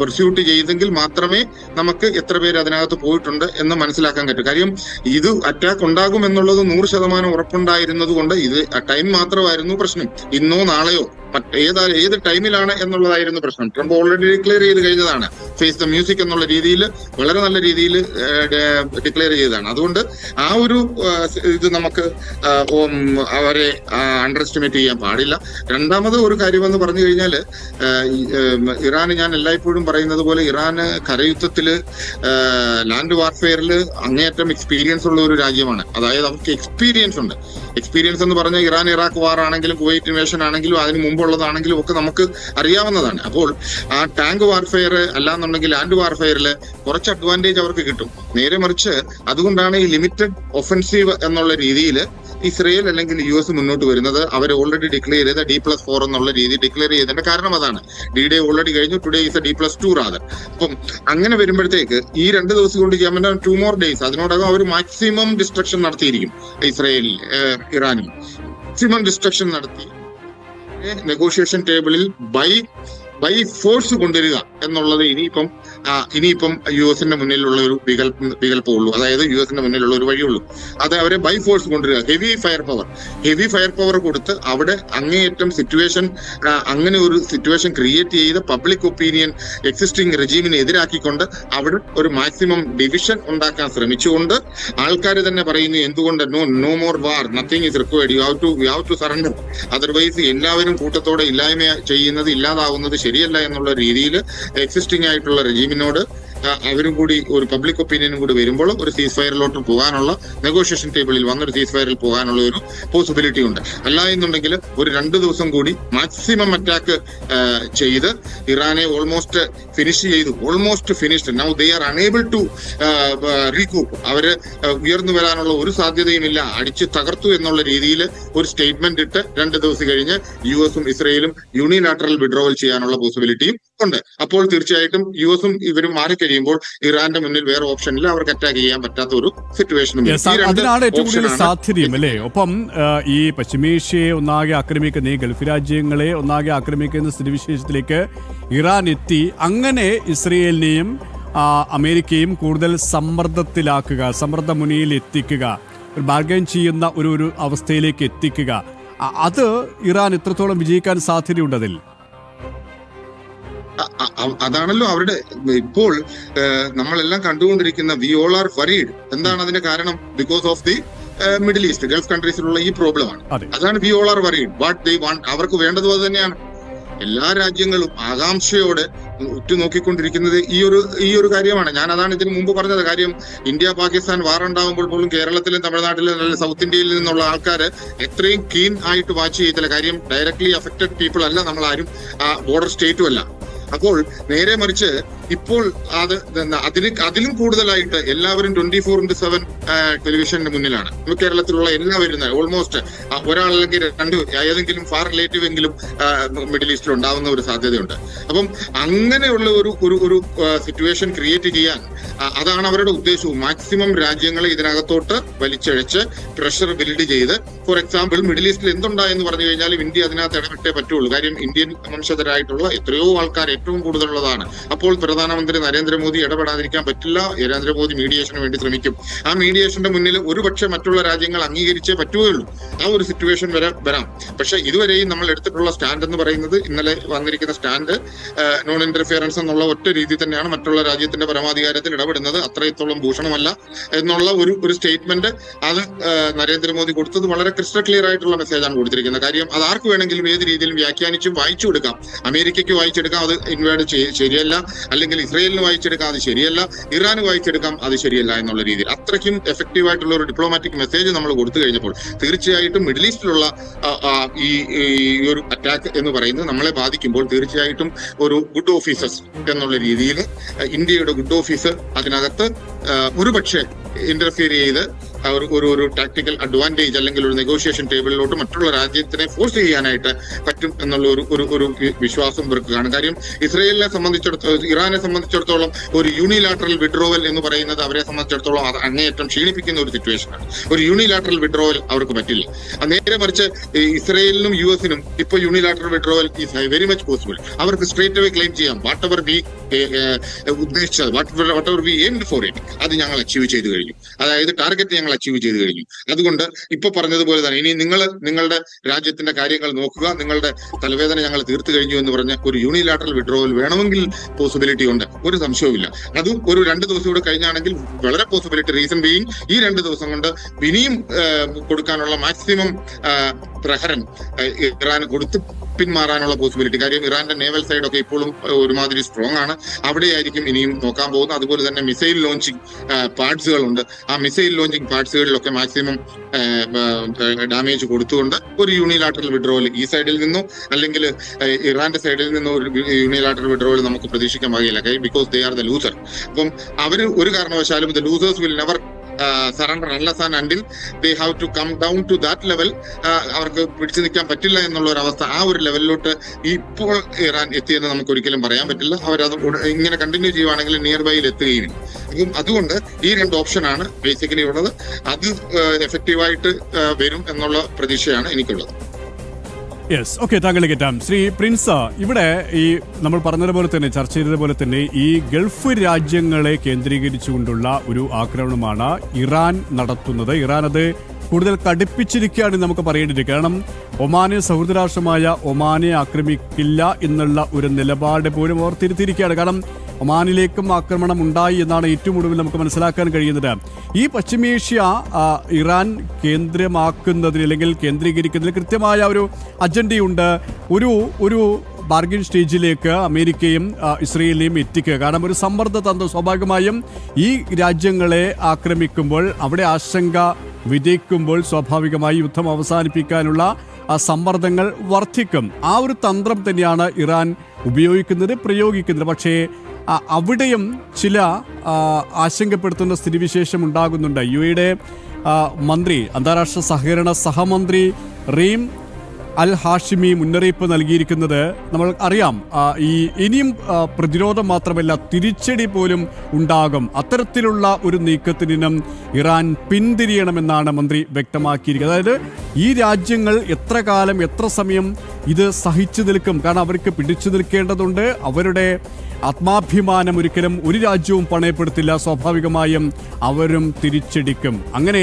പെർസ്യൂട്ട് ചെയ്തെങ്കിൽ മാത്രമേ നമുക്ക് എത്ര പേര് അതിനകത്ത് പോയിട്ടുണ്ട് എന്ന് മനസ്സിലാക്കാൻ പറ്റൂ. കാര്യം ഇത് അറ്റാക്ക് ഉണ്ടാകും എന്നുള്ളത് 100% ഉറപ്പുണ്ടായിരുന്നത് കൊണ്ട് ഇത് ടൈം മാത്രമായിരുന്നു പ്രശ്നം. ഇന്നോ നാളെയോ ഏത് ടൈമിലാണ് എന്നുള്ളതായിരുന്നു പ്രശ്നം. ട്രംപ് ഓൾറെഡി ഡിക്ലെയർ ചെയ്ത് കഴിഞ്ഞതാണ്. ഫേസ് ദ മ്യൂസിക് എന്നുള്ള രീതിയിൽ വളരെ നല്ല രീതിയിൽ ഡിക്ലെയർ ചെയ്തതാണ്. അതുകൊണ്ട് ആ ഒരു ഇത് നമുക്ക് അവരെ അണ്ടർ എസ്റ്റിമേറ്റ് ചെയ്യാൻ പാടില്ല. രണ്ടാമത് ഒരു കാര്യമെന്ന് പറഞ്ഞു കഴിഞ്ഞാൽ, ഇറാന് ഞാൻ എല്ലായ്പ്പോഴും പറയുന്നത് പോലെ ഇറാന് കരയുദ്ധത്തില് ലാൻഡ് വാർഫെയറിൽ അങ്ങേയറ്റം എക്സ്പീരിയൻസ് ഉള്ള ഒരു രാജ്യമാണ്. അതായത് അവർക്ക് എക്സ്പീരിയൻസ് ഉണ്ട്. എക്സ്പീരിയൻസ് എന്ന് പറഞ്ഞാൽ ഇറാൻ ഇറാഖ് വാർ ആണെങ്കിലും കുവൈറ്റ് ഇൻവേഷൻ ആണെങ്കിലും അതിന് മുമ്പുള്ളതാണെങ്കിലും ഒക്കെ നമുക്ക് അറിയാവുന്നതാണ്. അപ്പോൾ ആ ടാങ്ക് വാർഫെയർ അല്ലാന്നുണ്ടെങ്കിൽ ലാൻഡ് വാർഫെയറിൽ കുറച്ച് അഡ്വാൻറ്റേജ് അവർക്ക് കിട്ടും. നേരെ മറിച്ച് അതുകൊണ്ടാണ് ഈ ലിമിറ്റഡ് ഒഫൻസീവ് എന്നുള്ള രീതിയിൽ ഇസ്രയേൽ അല്ലെങ്കിൽ US മുന്നോട്ട് വരുന്നത്. അവർ ഓൾറെഡി ഡിക്ലെയർ ചെയ്ത D+4 എന്നുള്ള രീതി ഡിക്ലെയർ ചെയ്തതിന്റെ കാരണം അതാണ്. D-Day ഓൾറെഡി കഴിഞ്ഞു, ടുഡേ ഈസ് D+2 റാദർ. അപ്പം അങ്ങനെ വരുമ്പോഴത്തേക്ക് ഈ 2 ദിവസം കൊണ്ട് ചെയ്യാൻ 2 more days അതിനോടകം അവർ മാക്സിമം ഡിസ്ട്രക്ഷൻ നടത്തിയിരിക്കും. ഇസ്രയേലിൽ ഇറാനും മാക്സിമം ഡിസ്ട്രക്ഷൻ നടത്തി നെഗോഷിയേഷൻ ടേബിളിൽ ബൈ ഫോഴ്സ് കൊണ്ടുവരിക എന്നുള്ളത് ഇനിയിപ്പം US മുന്നിലുള്ള ഒരു വികല്പമുള്ളൂ. അതായത് US മുന്നിലുള്ള ഒരു വഴിയുള്ളൂ. അത് അവരെ ബൈ ഫോഴ്സ് കൊണ്ടുവരിക, ഹെവി ഫയർ പവർ കൊടുത്ത് അവിടെ അങ്ങേയറ്റം അങ്ങനെ ഒരു സിറ്റുവേഷൻ ക്രിയേറ്റ് ചെയ്ത് പബ്ലിക് ഒപ്പീനിയൻ എക്സിസ്റ്റിംഗ് റെജീമിനെ എതിരാക്കിക്കൊണ്ട് അവിടെ ഒരു മാക്സിമം ഡിവിഷൻ ഉണ്ടാക്കാൻ ശ്രമിച്ചുകൊണ്ട് ആൾക്കാർ തന്നെ പറയുന്നു എന്തുകൊണ്ട് no more war, nothing is required, you have to surrender, otherwise എല്ലാവരും കൂട്ടത്തോടെ ഇല്ലാതാവുന്നത് ശരിയല്ല എന്നുള്ള രീതിയിൽ എക്സിസ്റ്റിംഗ് ആയിട്ടുള്ള റെജീമിനോട് അവരും കൂടി ഒരു പബ്ലിക് ഒപ്പീനിയനും കൂടി വരുമ്പോൾ ഒരു സീസ് ഫയറിലോട്ട് പോകാനുള്ള, നെഗോഷിയേഷൻ ടേബിളിൽ വന്നൊരു സീസ് ഫയറിൽ പോകാനുള്ള ഒരു പോസിബിലിറ്റി ഉണ്ട്. അല്ല എന്നുണ്ടെങ്കിൽ ഒരു 2 ദിവസം കൂടി മാക്സിമം അറ്റാക്ക് ചെയ്ത് ഇറാനെ almost finished. Now they are unable to recoup. അവര് ഉയർന്നു വരാനുള്ള ഒരു സാധ്യതയുമില്ല, അടിച്ച് തകർത്തു എന്നുള്ള രീതിയിൽ ഒരു സ്റ്റേറ്റ്മെന്റ് ഇട്ട് 2 ദിവസം കഴിഞ്ഞ് US ഇസ്രയേലും യൂണിലാറ്ററൽ വിഡ്രോവൽ ചെയ്യാനുള്ള പോസിബിലിറ്റിയും ഉണ്ട്. അപ്പോൾ തീർച്ചയായിട്ടും US ഇവരും മാറിക്കഴിയുമ്പോൾ ഇറാന്റെ മുന്നിൽ വേറെ ഓപ്ഷനിൽ അവർക്ക് അറ്റാക്ക് ചെയ്യാൻ പറ്റാത്ത ഒരു സിറ്റുവേഷനും അതിനാണ് ഏറ്റവും കൂടുതൽ സാധ്യതയും അല്ലേ. ഒപ്പം ഈ പശ്ചിമേഷ്യയെ ഒന്നാകെ ആക്രമിക്കുന്ന, ഈ ഗൾഫ് രാജ്യങ്ങളെ ഒന്നാകെ ആക്രമിക്കുന്ന സ്ഥിതിവിശേഷത്തിലേക്ക് ഇറാൻ എത്തി. അങ്ങനെ ഇസ്രയേലിനെയും അമേരിക്കയും കൂടുതൽ സമ്മർദ്ദ മുനിയിൽ എത്തിക്കുക, ഒരു ബാർഗൈൻ ചെയ്യുന്ന ഒരു അവസ്ഥയിലേക്ക് എത്തിക്കുക. അത് ഇറാൻ എത്രത്തോളം വിജയിക്കാൻ സാധ്യതയുണ്ട് അതിൽ? അതാണല്ലോ അവരുടെ ഇപ്പോൾ നമ്മളെല്ലാം കണ്ടുകൊണ്ടിരിക്കുന്ന വി ഓൾ ആർ വറീഡ്. എന്താണ് അതിന്റെ കാരണം? Because of the middle east, gulf കൺട്രീസിലുള്ള ഈ പ്രോബ്ലമാണ്. അതാണ് we all are worried. What they want, അവർക്ക് വേണ്ടതും അത് തന്നെയാണ്. എല്ലാ രാജ്യങ്ങളും ആകാംക്ഷയോടെ ഉറ്റുനോക്കിക്കൊണ്ടിരിക്കുന്നത് ഈ ഒരു കാര്യമാണ്. ഞാൻ അതാണ് ഇതിന് മുമ്പ് പറഞ്ഞത്. കാര്യം ഇന്ത്യ പാകിസ്ഥാൻ വാർ ഉണ്ടാകുമ്പോൾ പോലും കേരളത്തിലും തമിഴ്നാട്ടിലും സൗത്ത് ഇന്ത്യയിൽ നിന്നുള്ള ആൾക്കാർ എത്രയും കീൻ ആയിട്ട് വാച്ച് ചെയ്തില്ല. കാര്യം ഡയറക്ട്ലി അഫക്റ്റഡ് പീപ്പിൾ അല്ല നമ്മളാരും, ബോർഡർ സ്റ്റേറ്റും അല്ല. അപ്പോൾ നേരെ മറിച്ച് ഇപ്പോൾ അതിലും കൂടുതലായിട്ട് എല്ലാവരും 24/7 ടെലിവിഷന്റെ മുന്നിലാണ്. കേരളത്തിലുള്ള എല്ലാവരും ഓൾമോസ്റ്റ് ഒരാളല്ലെങ്കിൽ 2 ഏതെങ്കിലും ഫാർ റിലേറ്റീവ് എങ്കിലും മിഡിൽ ഈസ്റ്റിൽ ഉണ്ടാവുന്ന ഒരു സാധ്യതയുണ്ട്. അപ്പം അങ്ങനെയുള്ള ഒരു സിറ്റുവേഷൻ ക്രിയേറ്റ് ചെയ്യാൻ അതാണ് അവരുടെ ഉദ്ദേശവും. മാക്സിമം രാജ്യങ്ങളെ ഇതിനകത്തോട്ട് വലിച്ചഴച്ച് പ്രഷർ ബിൽഡ് ചെയ്ത്, ഫോർ എക്സാമ്പിൾ മിഡിൽ ഈസ്റ്റിൽ എന്തുണ്ടായെന്ന് പറഞ്ഞു കഴിഞ്ഞാലും ഇന്ത്യ അതിനകത്ത് ഇടപെട്ടേ പറ്റുള്ളൂ. കാര്യം ഇന്ത്യൻ വംശജരായിട്ടുള്ള എത്രയോ ആൾക്കാർ ഏറ്റവും കൂടുതലുള്ളതാണ്. അപ്പോൾ പ്രധാനമന്ത്രി നരേന്ദ്രമോദി ഇടപെടാതിരിക്കാൻ പറ്റില്ല. നരേന്ദ്രമോദി മീഡിയേഷന് വേണ്ടി ശ്രമിക്കും. ആ മീഡിയേഷന്റെ മുന്നിൽ ഒരുപക്ഷെ മറ്റുള്ള രാജ്യങ്ങൾ അംഗീകരിച്ചേ പറ്റുകയുള്ളൂ. ആ ഒരു സിറ്റുവേഷൻ വരാം. പക്ഷെ ഇതുവരെയും നമ്മൾ എടുത്തിട്ടുള്ള സ്റ്റാൻഡ് എന്ന് പറയുന്നത്, ഇന്നലെ വന്നിരിക്കുന്ന സ്റ്റാൻഡ് നോൺ ഇന്റർഫിയറൻസ് എന്നുള്ള ഒറ്റ രീതി തന്നെയാണ്. മറ്റുള്ള രാജ്യത്തിന്റെ പരമാധികാരത്തിൽ ഇടപെടുന്നത് അത്രത്തോളം ഭൂഷണമല്ല എന്നുള്ള ഒരു സ്റ്റേറ്റ്മെന്റ് അത് നരേന്ദ്രമോദി കൊടുത്തത് വളരെ ക്രിസ്റ്റൽ ക്ലിയർ ആയിട്ടുള്ള മെസ്സേജാണ് കൊടുത്തിരിക്കുന്നത്. കാര്യം അത് ആർക്ക് വേണമെങ്കിലും ഏത് രീതിയിലും വ്യാഖ്യാനിച്ചും വായിച്ചു കൊടുക്കാം. അമേരിക്കയ്ക്ക് വായിച്ചെടുക്കാം, അത് ഇൻവേഡ് ശരിയല്ല. അല്ലെങ്കിൽ ഇസ്രയേലിന് വായിച്ചെടുക്കാം, അത് ശരിയല്ല. ഇറാന് വായിച്ചെടുക്കാം, അത് ശരിയല്ല എന്നുള്ള രീതിയിൽ അത്രയ്ക്കും എഫക്റ്റീവ് ആയിട്ടുള്ള ഒരു ഡിപ്ലോമാറ്റിക് മെസ്സേജ് നമ്മൾ കൊടുത്തു കഴിഞ്ഞപ്പോൾ തീർച്ചയായിട്ടും മിഡിൽ ഈസ്റ്റിലുള്ള ഈ ഒരു അറ്റാക്ക് എന്ന് പറയുന്നത് നമ്മളെ ബാധിക്കുമ്പോൾ തീർച്ചയായിട്ടും ഒരു ഗുഡ് ഓഫീസേഴ്സ് എന്നുള്ള രീതിയിൽ ഇന്ത്യയുടെ ഗുഡ് ഓഫീസർ അതിനകത്ത് ഒരുപക്ഷെ ഇന്റർഫിയർ ചെയ്ത് ഒരു ടാക്ടിക്കൽ അഡ്വാൻറ്റേജ് അല്ലെങ്കിൽ ഒരു നെഗോഷിയേഷൻ ടേബിളിലോട്ട് മറ്റുള്ള രാജ്യത്തിനെ ഫോഴ്സ് ചെയ്യാനായിട്ട് പറ്റും എന്നുള്ള ഒരു വിശ്വാസം ഇവർക്കാണ്. കാര്യം ഇറാനെ സംബന്ധിച്ചിടത്തോളം ഒരു യൂണിലാറ്ററൽ വിഡ്രോവൽ എന്ന് പറയുന്നത് അവരെ സംബന്ധിച്ചിടത്തോളം അത് അങ്ങേയറ്റം ക്ഷീണിപ്പിക്കുന്ന ഒരു സിറ്റുവേഷനാണ്. ഒരു യൂണിലാറ്ററൽ വിഡ്രോവൽ അവർക്ക് പറ്റില്ല. നേരെ മറിച്ച് ഇസ്രയേലിനും US ഇപ്പൊ unilateral withdrawal is very much possible. അവർക്ക് സ്ട്രേറ്റ് അവേ ക്ലെയിം ചെയ്യാം വാട്ട് എവർ വി ഉദ്ദേശിച്ചത് whatever we aimed for it, അത് ഞങ്ങൾ അച്ചീവ് ചെയ്ത് കഴിഞ്ഞു. അതായത് ടാർഗറ്റ് ഞങ്ങൾ അച്ചീവ് ചെയ്ത് കഴിഞ്ഞു. അതുകൊണ്ട് ഇപ്പൊ പറഞ്ഞതുപോലെ തന്നെ ഇനി നിങ്ങളുടെ രാജ്യത്തിന്റെ കാര്യങ്ങൾ നോക്കുക, നിങ്ങളുടെ തലവേദന ഞങ്ങൾ തീർത്തു കഴിഞ്ഞു എന്ന് പറഞ്ഞ ഒരു യൂണിലാറ്ററൽ വിഡ്രോവൽ വേണമെങ്കിൽ പോസിബിലിറ്റി ഉണ്ട്, ഒരു സംശയവുമില്ല. അത് ഒരു 2 ദിവസം കൂടെ കഴിഞ്ഞാണെങ്കിൽ വളരെ പോസിബിലിറ്റി. റീസൺ ബീയിങ് ഈ 2 ദിവസം കൊണ്ട് ഇനിയും കൊടുക്കാനുള്ള മാക്സിമം പ്രഹരം ഇറാൻ കൊടുത്ത് പിന്മാറാനുള്ള പോസിബിലിറ്റി. കാര്യം ഇറാന്റെ നേവൽ സൈഡ് ഒക്കെ ഇപ്പോഴും ഒരുമാതിരി സ്ട്രോങ് ആണ്. അവിടെയായിരിക്കും ഇനിയും നോക്കാൻ പോകുന്നത്. അതുപോലെ തന്നെ മിസൈൽ ലോഞ്ചിങ് പാർട്സുകളുണ്ട്. ആ മിസൈൽ ലോഞ്ചിങ് പാർട്സുകളിലൊക്കെ മാക്സിമം ഡാമേജ് കൊടുത്തുകൊണ്ട് ഒരു യൂണിലാറ്ററൽ വിഡ്രോവൽ ഈ സൈഡിൽ നിന്നോ അല്ലെങ്കിൽ ഇറാന്റെ സൈഡിൽ നിന്നോ ഒരു യൂണിലാറ്ററൽ വിഡ്രോവൽ നമുക്ക് പ്രതീക്ഷിക്കാൻ വകയില്ല. Because they are the loser. അപ്പം അവർ ഒരു കാരണവശാലും the losers will never surrender unless and until they have to come down to that level. അവർക്ക് പിടിച്ചു നിൽക്കാൻ പറ്റില്ല എന്നുള്ള ഒരു അവസ്ഥ, ആ ഒരു ലെവലിലോട്ട് ഇപ്പോൾ ഇറാൻ എത്തിയെന്ന് നമുക്ക് ഒരിക്കലും പറയാൻ പറ്റില്ല. അവരത് ഇങ്ങനെ കണ്ടിന്യൂ ചെയ്യുവാണെങ്കിൽ നിയർ ബൈയിൽ എത്തുകയും. അപ്പം അതുകൊണ്ട് ഈ 2 ഓപ്ഷനാണ് ബേസിക്കലി ഉള്ളത്. അത് എഫക്റ്റീവായിട്ട് വരും എന്നുള്ള പ്രതീക്ഷയാണ് എനിക്കുള്ളത്. യെസ്, ഓക്കെ, താങ്കളിലേക്ക് എത്താം. ശ്രീ പ്രിൻസ്, ഇവിടെ ഈ നമ്മൾ പറഞ്ഞതുപോലെ തന്നെ ചർച്ച ചെയ്തതുപോലെ തന്നെ ഈ ഗൾഫ് രാജ്യങ്ങളെ കേന്ദ്രീകരിച്ചുകൊണ്ടുള്ള ഒരു ആക്രമണമാണ് ഇറാൻ നടത്തുന്നത്. ഇറാൻ അത് കൂടുതൽ കടുപ്പിച്ചിരിക്കുകയാണ് നമുക്ക് പറയേണ്ടിയിരിക്കുക. കാരണം ഒമാനെ, സൗഹൃദ രാഷ്ട്രമായ ഒമാനെ ആക്രമിക്കില്ല എന്നുള്ള ഒരു നിലപാട് പോലും അവർ തിരുത്തിയിരിക്കുകയാണ്. കാരണം ഒമാനിലേക്കും ആക്രമണം ഉണ്ടായി എന്നാണ് ഏറ്റവും ഒടുവിൽ നമുക്ക് മനസ്സിലാക്കാൻ കഴിയുന്നത്. ഈ പശ്ചിമേഷ്യ ഇറാൻ കേന്ദ്രമാക്കുന്നതിന് അല്ലെങ്കിൽ കേന്ദ്രീകരിക്കുന്നതിന് കൃത്യമായ ഒരു അജണ്ടയുണ്ട്. ഒരു ബാർഗിൻ സ്റ്റേജിലേക്ക് അമേരിക്കയും ഇസ്രയേലിനെയും എത്തിക്കുക. കാരണം ഒരു സമ്മർദ്ദ തന്ത്രം സ്വാഭാവികമായും ഈ രാജ്യങ്ങളെ ആക്രമിക്കുമ്പോൾ, അവിടെ ആശങ്ക വിതയ്ക്കുമ്പോൾ സ്വാഭാവികമായി യുദ്ധം അവസാനിപ്പിക്കാനുള്ള സമ്മർദ്ദങ്ങൾ വർദ്ധിക്കും. ആ ഒരു തന്ത്രം തന്നെയാണ് ഇറാൻ ഉപയോഗിക്കുന്നത്, പ്രയോഗിക്കുന്നത്. പക്ഷേ അവിടെയും ചില ആശങ്കപ്പെടുത്തുന്ന സ്ഥിതിവിശേഷം ഉണ്ടാകുന്നുണ്ട്. യുടെ മന്ത്രി, അന്താരാഷ്ട്ര സഹകരണ സഹമന്ത്രി റീം അൽ ഹാഷിമി മുന്നറിയിപ്പ് നൽകിയിരിക്കുന്നത് നമ്മൾ അറിയാം. ഈ ഇനിയും പ്രതിരോധം മാത്രമല്ല, തിരിച്ചടി പോലും ഉണ്ടാകും. അത്തരത്തിലുള്ള ഒരു നീക്കത്തിനും ഇറാൻ പിന്തിരിയണമെന്നാണ് മന്ത്രി വ്യക്തമാക്കിയിരിക്കുന്നത്. അതായത് ഈ രാജ്യങ്ങൾ എത്ര കാലം, എത്ര സമയം ഇത് സഹിച്ചു നിൽക്കും? കാരണം അവർക്ക് പിടിച്ചു നിൽക്കേണ്ടതുണ്ട്. അവരുടെ ആത്മാഭിമാനം ഒരിക്കലും ഒരു രാജ്യവും പണയപ്പെടുത്തില്ല. സ്വാഭാവികമായും അവരും തിരിച്ചടിക്കും. അങ്ങനെ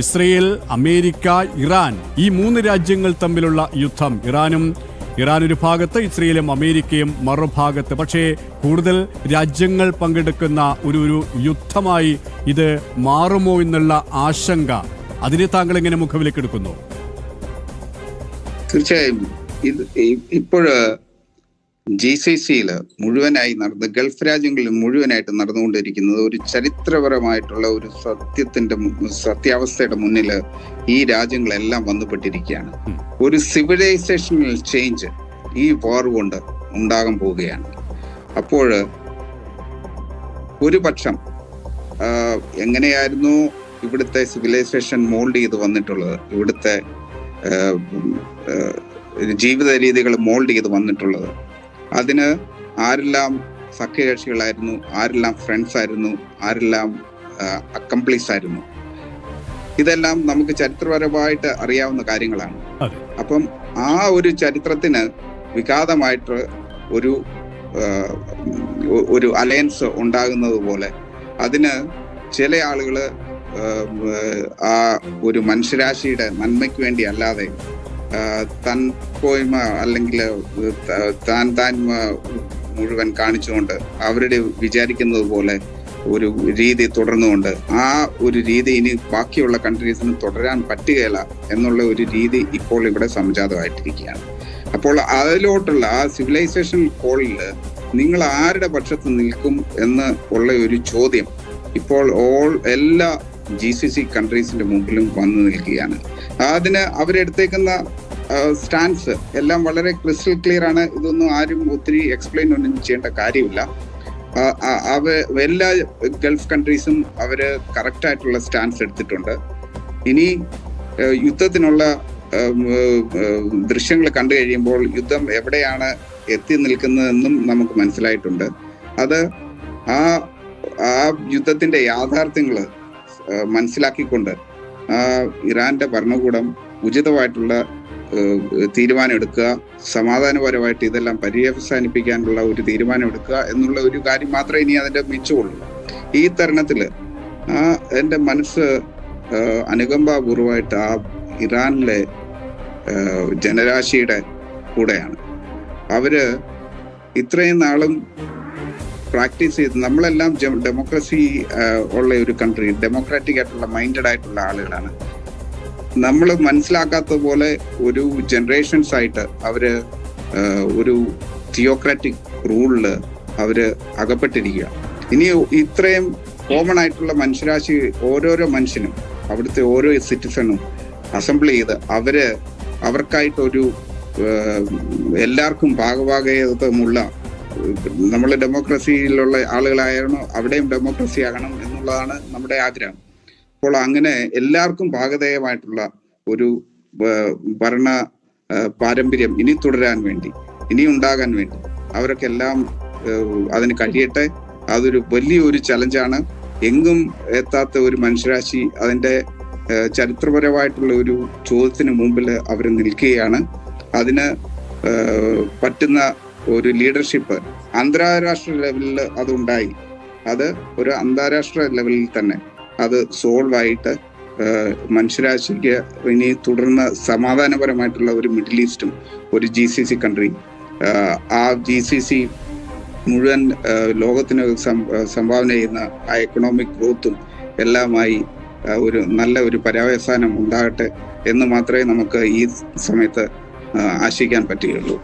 ഇസ്രയേൽ, അമേരിക്ക, ഇറാൻ, ഈ 3 രാജ്യങ്ങൾ തമ്മിലുള്ള യുദ്ധം, ഇറാൻ ഒരു ഭാഗത്ത്, ഇസ്രയേലും അമേരിക്കയും മറുഭാഗത്ത്. പക്ഷേ കൂടുതൽ രാജ്യങ്ങൾ പങ്കെടുക്കുന്ന ഒരു യുദ്ധമായി ഇത് മാറുമോ എന്നുള്ള ആശങ്ക, അതിനെ താങ്കൾ എങ്ങനെ മുഖവിലേക്ക് എടുക്കുന്നു? തീർച്ചയായും ഇത് ഇപ്പോഴ് GCC-യിൽ മുഴുവനായി ഗൾഫ് രാജ്യങ്ങളിൽ മുഴുവനായിട്ട് നടന്നുകൊണ്ടിരിക്കുന്നത് ഒരു ചരിത്രപരമായിട്ടുള്ള ഒരു സത്യാവസ്ഥയുടെ മുന്നിൽ ഈ രാജ്യങ്ങളെല്ലാം വന്നുപെട്ടിരിക്കുകയാണ്. ഒരു സിവിലൈസേഷണൽ ചേഞ്ച് ഈ വാർ കൊണ്ട് ഉണ്ടാകാൻ പോവുകയാണ്. അപ്പോൾ ഒരു പക്ഷം എങ്ങനെയായിരുന്നു ഇവിടുത്തെ സിവിലൈസേഷൻ മോൾഡ് ചെയ്ത് വന്നിട്ടുള്ളത്, ഇവിടുത്തെ ജീവിത രീതികൾ മോൾഡ് ചെയ്ത് വന്നിട്ടുള്ളത്, അതിന് ആരെല്ലാം സഖ്യകക്ഷികളായിരുന്നു, ആരെല്ലാം ഫ്രണ്ട്സ് ആയിരുന്നു, ആരെല്ലാം അക്കംപ്ലീസ് ആയിരുന്നു, ഇതെല്ലാം നമുക്ക് ചരിത്രപരമായിട്ട് അറിയാവുന്ന കാര്യങ്ങളാണ്. അപ്പം ആ ഒരു ചരിത്രത്തിന് വിഘാതമായിട്ട് ഒരു അലയൻസ് ഉണ്ടാകുന്നത് പോലെ അതിന് ചില ആളുകൾ ആ ഒരു മനുഷ്യരാശിയുടെ നന്മയ്ക്ക് വേണ്ടി അല്ലാതെ താൻ പോയ്മ അല്ലെങ്കിൽ താൻ മുഴുവൻ കാണിച്ചുകൊണ്ട് അവരുടെ വിചാരിക്കുന്നത് പോലെ ഒരു രീതി തുടർന്നുകൊണ്ട് ആ ഒരു രീതി ഇനി ബാക്കിയുള്ള കൺട്രീസിന് തുടരാൻ പറ്റുകയില്ല എന്നുള്ള ഒരു രീതി ഇപ്പോൾ ഇവിടെ സംജാതമായിട്ടിരിക്കുകയാണ്. അപ്പോൾ അതിലോട്ടുള്ള ആ സിവിലൈസേഷൻ കോളിൽ നിങ്ങൾ ആരുടെ പക്ഷത്ത് നിൽക്കും എന്ന് ഉള്ള ഒരു ചോദ്യം ഇപ്പോൾ എല്ലാ GCC കൺട്രീസിന്റെ മുമ്പിലും വന്നു നിൽക്കുകയാണ്. അതിന് അവരെടുത്തേക്കുന്ന സ്റ്റാൻസ് എല്ലാം വളരെ ക്രിസ്റ്റൽ ക്ലിയർ ആണ്. ഇതൊന്നും ആരും ഒത്തിരി എക്സ്പ്ലെയിൻ ഒന്നും ചെയ്യേണ്ട കാര്യമില്ല. എല്ലാ ഗൾഫ് കൺട്രീസും അവര് കറക്റ്റ് ആയിട്ടുള്ള സ്റ്റാൻസ് എടുത്തിട്ടുണ്ട്. ഇനി യുദ്ധത്തിനുള്ള ദൃശ്യങ്ങൾ കണ്ടു കഴിയുമ്പോൾ യുദ്ധം എവിടെയാണ് എത്തി നിൽക്കുന്നതെന്നും നമുക്ക് മനസ്സിലായിട്ടുണ്ട്. അത് ആ യുദ്ധത്തിന്റെ യാഥാർത്ഥ്യങ്ങൾ മനസ്സിലാക്കിക്കൊണ്ട് ഇറാന്റെ ഭരണകൂടം ഉചിതമായിട്ടുള്ള തീരുമാനം എടുക്കുക, സമാധാനപരമായിട്ട് ഇതെല്ലാം പര്യവസാനിപ്പിക്കാനുള്ള ഒരു തീരുമാനം എടുക്കുക എന്നുള്ള ഒരു കാര്യം മാത്രമേ ഇനി അതിന്റെ മിച്ചമുള്ളൂ. ഈ തരുണത്തില് എൻ്റെ മനസ്സ് അനുകമ്പാപൂർവമായിട്ട് ആ ഇറാനിലെ ജനരാശിയുടെ കൂടെയാണ്. അവര് ഇത്രയും നാളും പ്രാക്ടീസ് ചെയ്ത്, നമ്മളെല്ലാം ഡെമോക്രസി ഉള്ള ഒരു കൺട്രി, ഡെമോക്രാറ്റിക് ആയിട്ടുള്ള മൈൻഡഡ് ആയിട്ടുള്ള ആളുകളാണ്. നമ്മൾ മനസ്സിലാക്കാത്ത പോലെ ഒരു ജനറേഷൻസ് ആയിട്ട് അവര് ഒരു തിയോക്രാറ്റിക് റൂളില് അവര് അകപ്പെട്ടിരിക്കുക. ഇനി ഇത്രയും കോമൺ ആയിട്ടുള്ള മനുഷ്യരാശി, ഓരോരോ മനുഷ്യനും അവിടുത്തെ ഓരോ സിറ്റിസണും അസംബിൾ ചെയ്ത് അവർക്കായിട്ടൊരു എല്ലാവർക്കും ഭാഗഭാഗിത്വമുള്ള, നമ്മൾ ഡെമോക്രസിയിലുള്ള ആളുകളായാലും അവിടെയും ഡെമോക്രസി ആകണം എന്നുള്ളതാണ് നമ്മുടെ ആഗ്രഹം. അപ്പോൾ അങ്ങനെ എല്ലാവർക്കും ഭാഗധേയമായിട്ടുള്ള ഒരു ഭരണ പാരമ്പര്യം ഇനി തുടരാൻ വേണ്ടി, ഇനി ഉണ്ടാകാൻ വേണ്ടി അവരൊക്കെ എല്ലാം അതിന് കഴിയട്ടെ. അതൊരു വലിയൊരു ചലഞ്ചാണ്. എങ്ങും എത്താത്ത ഒരു മനുഷ്യരാശി അതിന്റെ ചരിത്രപരമായിട്ടുള്ള ഒരു ചോദ്യത്തിന് മുമ്പിൽ അവർ നിൽക്കുകയാണ്. അതിന് പറ്റുന്ന ഒരു ലീഡർഷിപ്പ് അന്താരാഷ്ട്ര ലെവലിൽ അതുണ്ടായി. അത് ഒരു അന്താരാഷ്ട്ര ലെവലിൽ തന്നെ അത് സോൾവ് ആയിട്ട് മനുഷ്യരാശിക്ക് ഇനി തുടർന്ന് സമാധാനപരമായിട്ടുള്ള ഒരു മിഡിൽ ഈസ്റ്റും ഒരു GCC കൺട്രി, ആ GCC മുഴുവൻ ലോകത്തിന് സംഭാവന ചെയ്യുന്ന ആ എക്കണോമിക് ഗ്രോത്തും എല്ലാമായി ഒരു നല്ല ഒരു പര്യവസാനം ഉണ്ടാകട്ടെ എന്ന് മാത്രമേ നമുക്ക് ഈ സമയത്ത് ആശിക്കാൻ പറ്റുകയുള്ളൂ.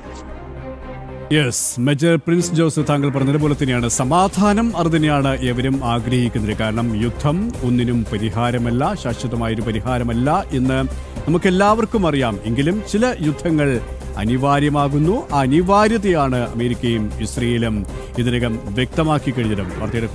യെസ്, മേജർ പ്രിൻസ് ജോസ് താങ്കൾ പറഞ്ഞതുപോലെ തന്നെയാണ്, സമാധാനം അത് തന്നെയാണ് എവരും ആഗ്രഹിക്കുന്നത്. കാരണം യുദ്ധം ഒന്നിനും പരിഹാരമല്ല, ശാശ്വതമായൊരു പരിഹാരമല്ല എന്ന് നമുക്കെല്ലാവർക്കും അറിയാം. എങ്കിലും ചില യുദ്ധങ്ങൾ അനിവാര്യമാകുന്നു. ആ അനിവാര്യതയാണ് അമേരിക്കയും ഇസ്രയേലും ഇതിനകം വ്യക്തമാക്കി കഴിഞ്ഞിട്ടും. വാർത്തയുടെ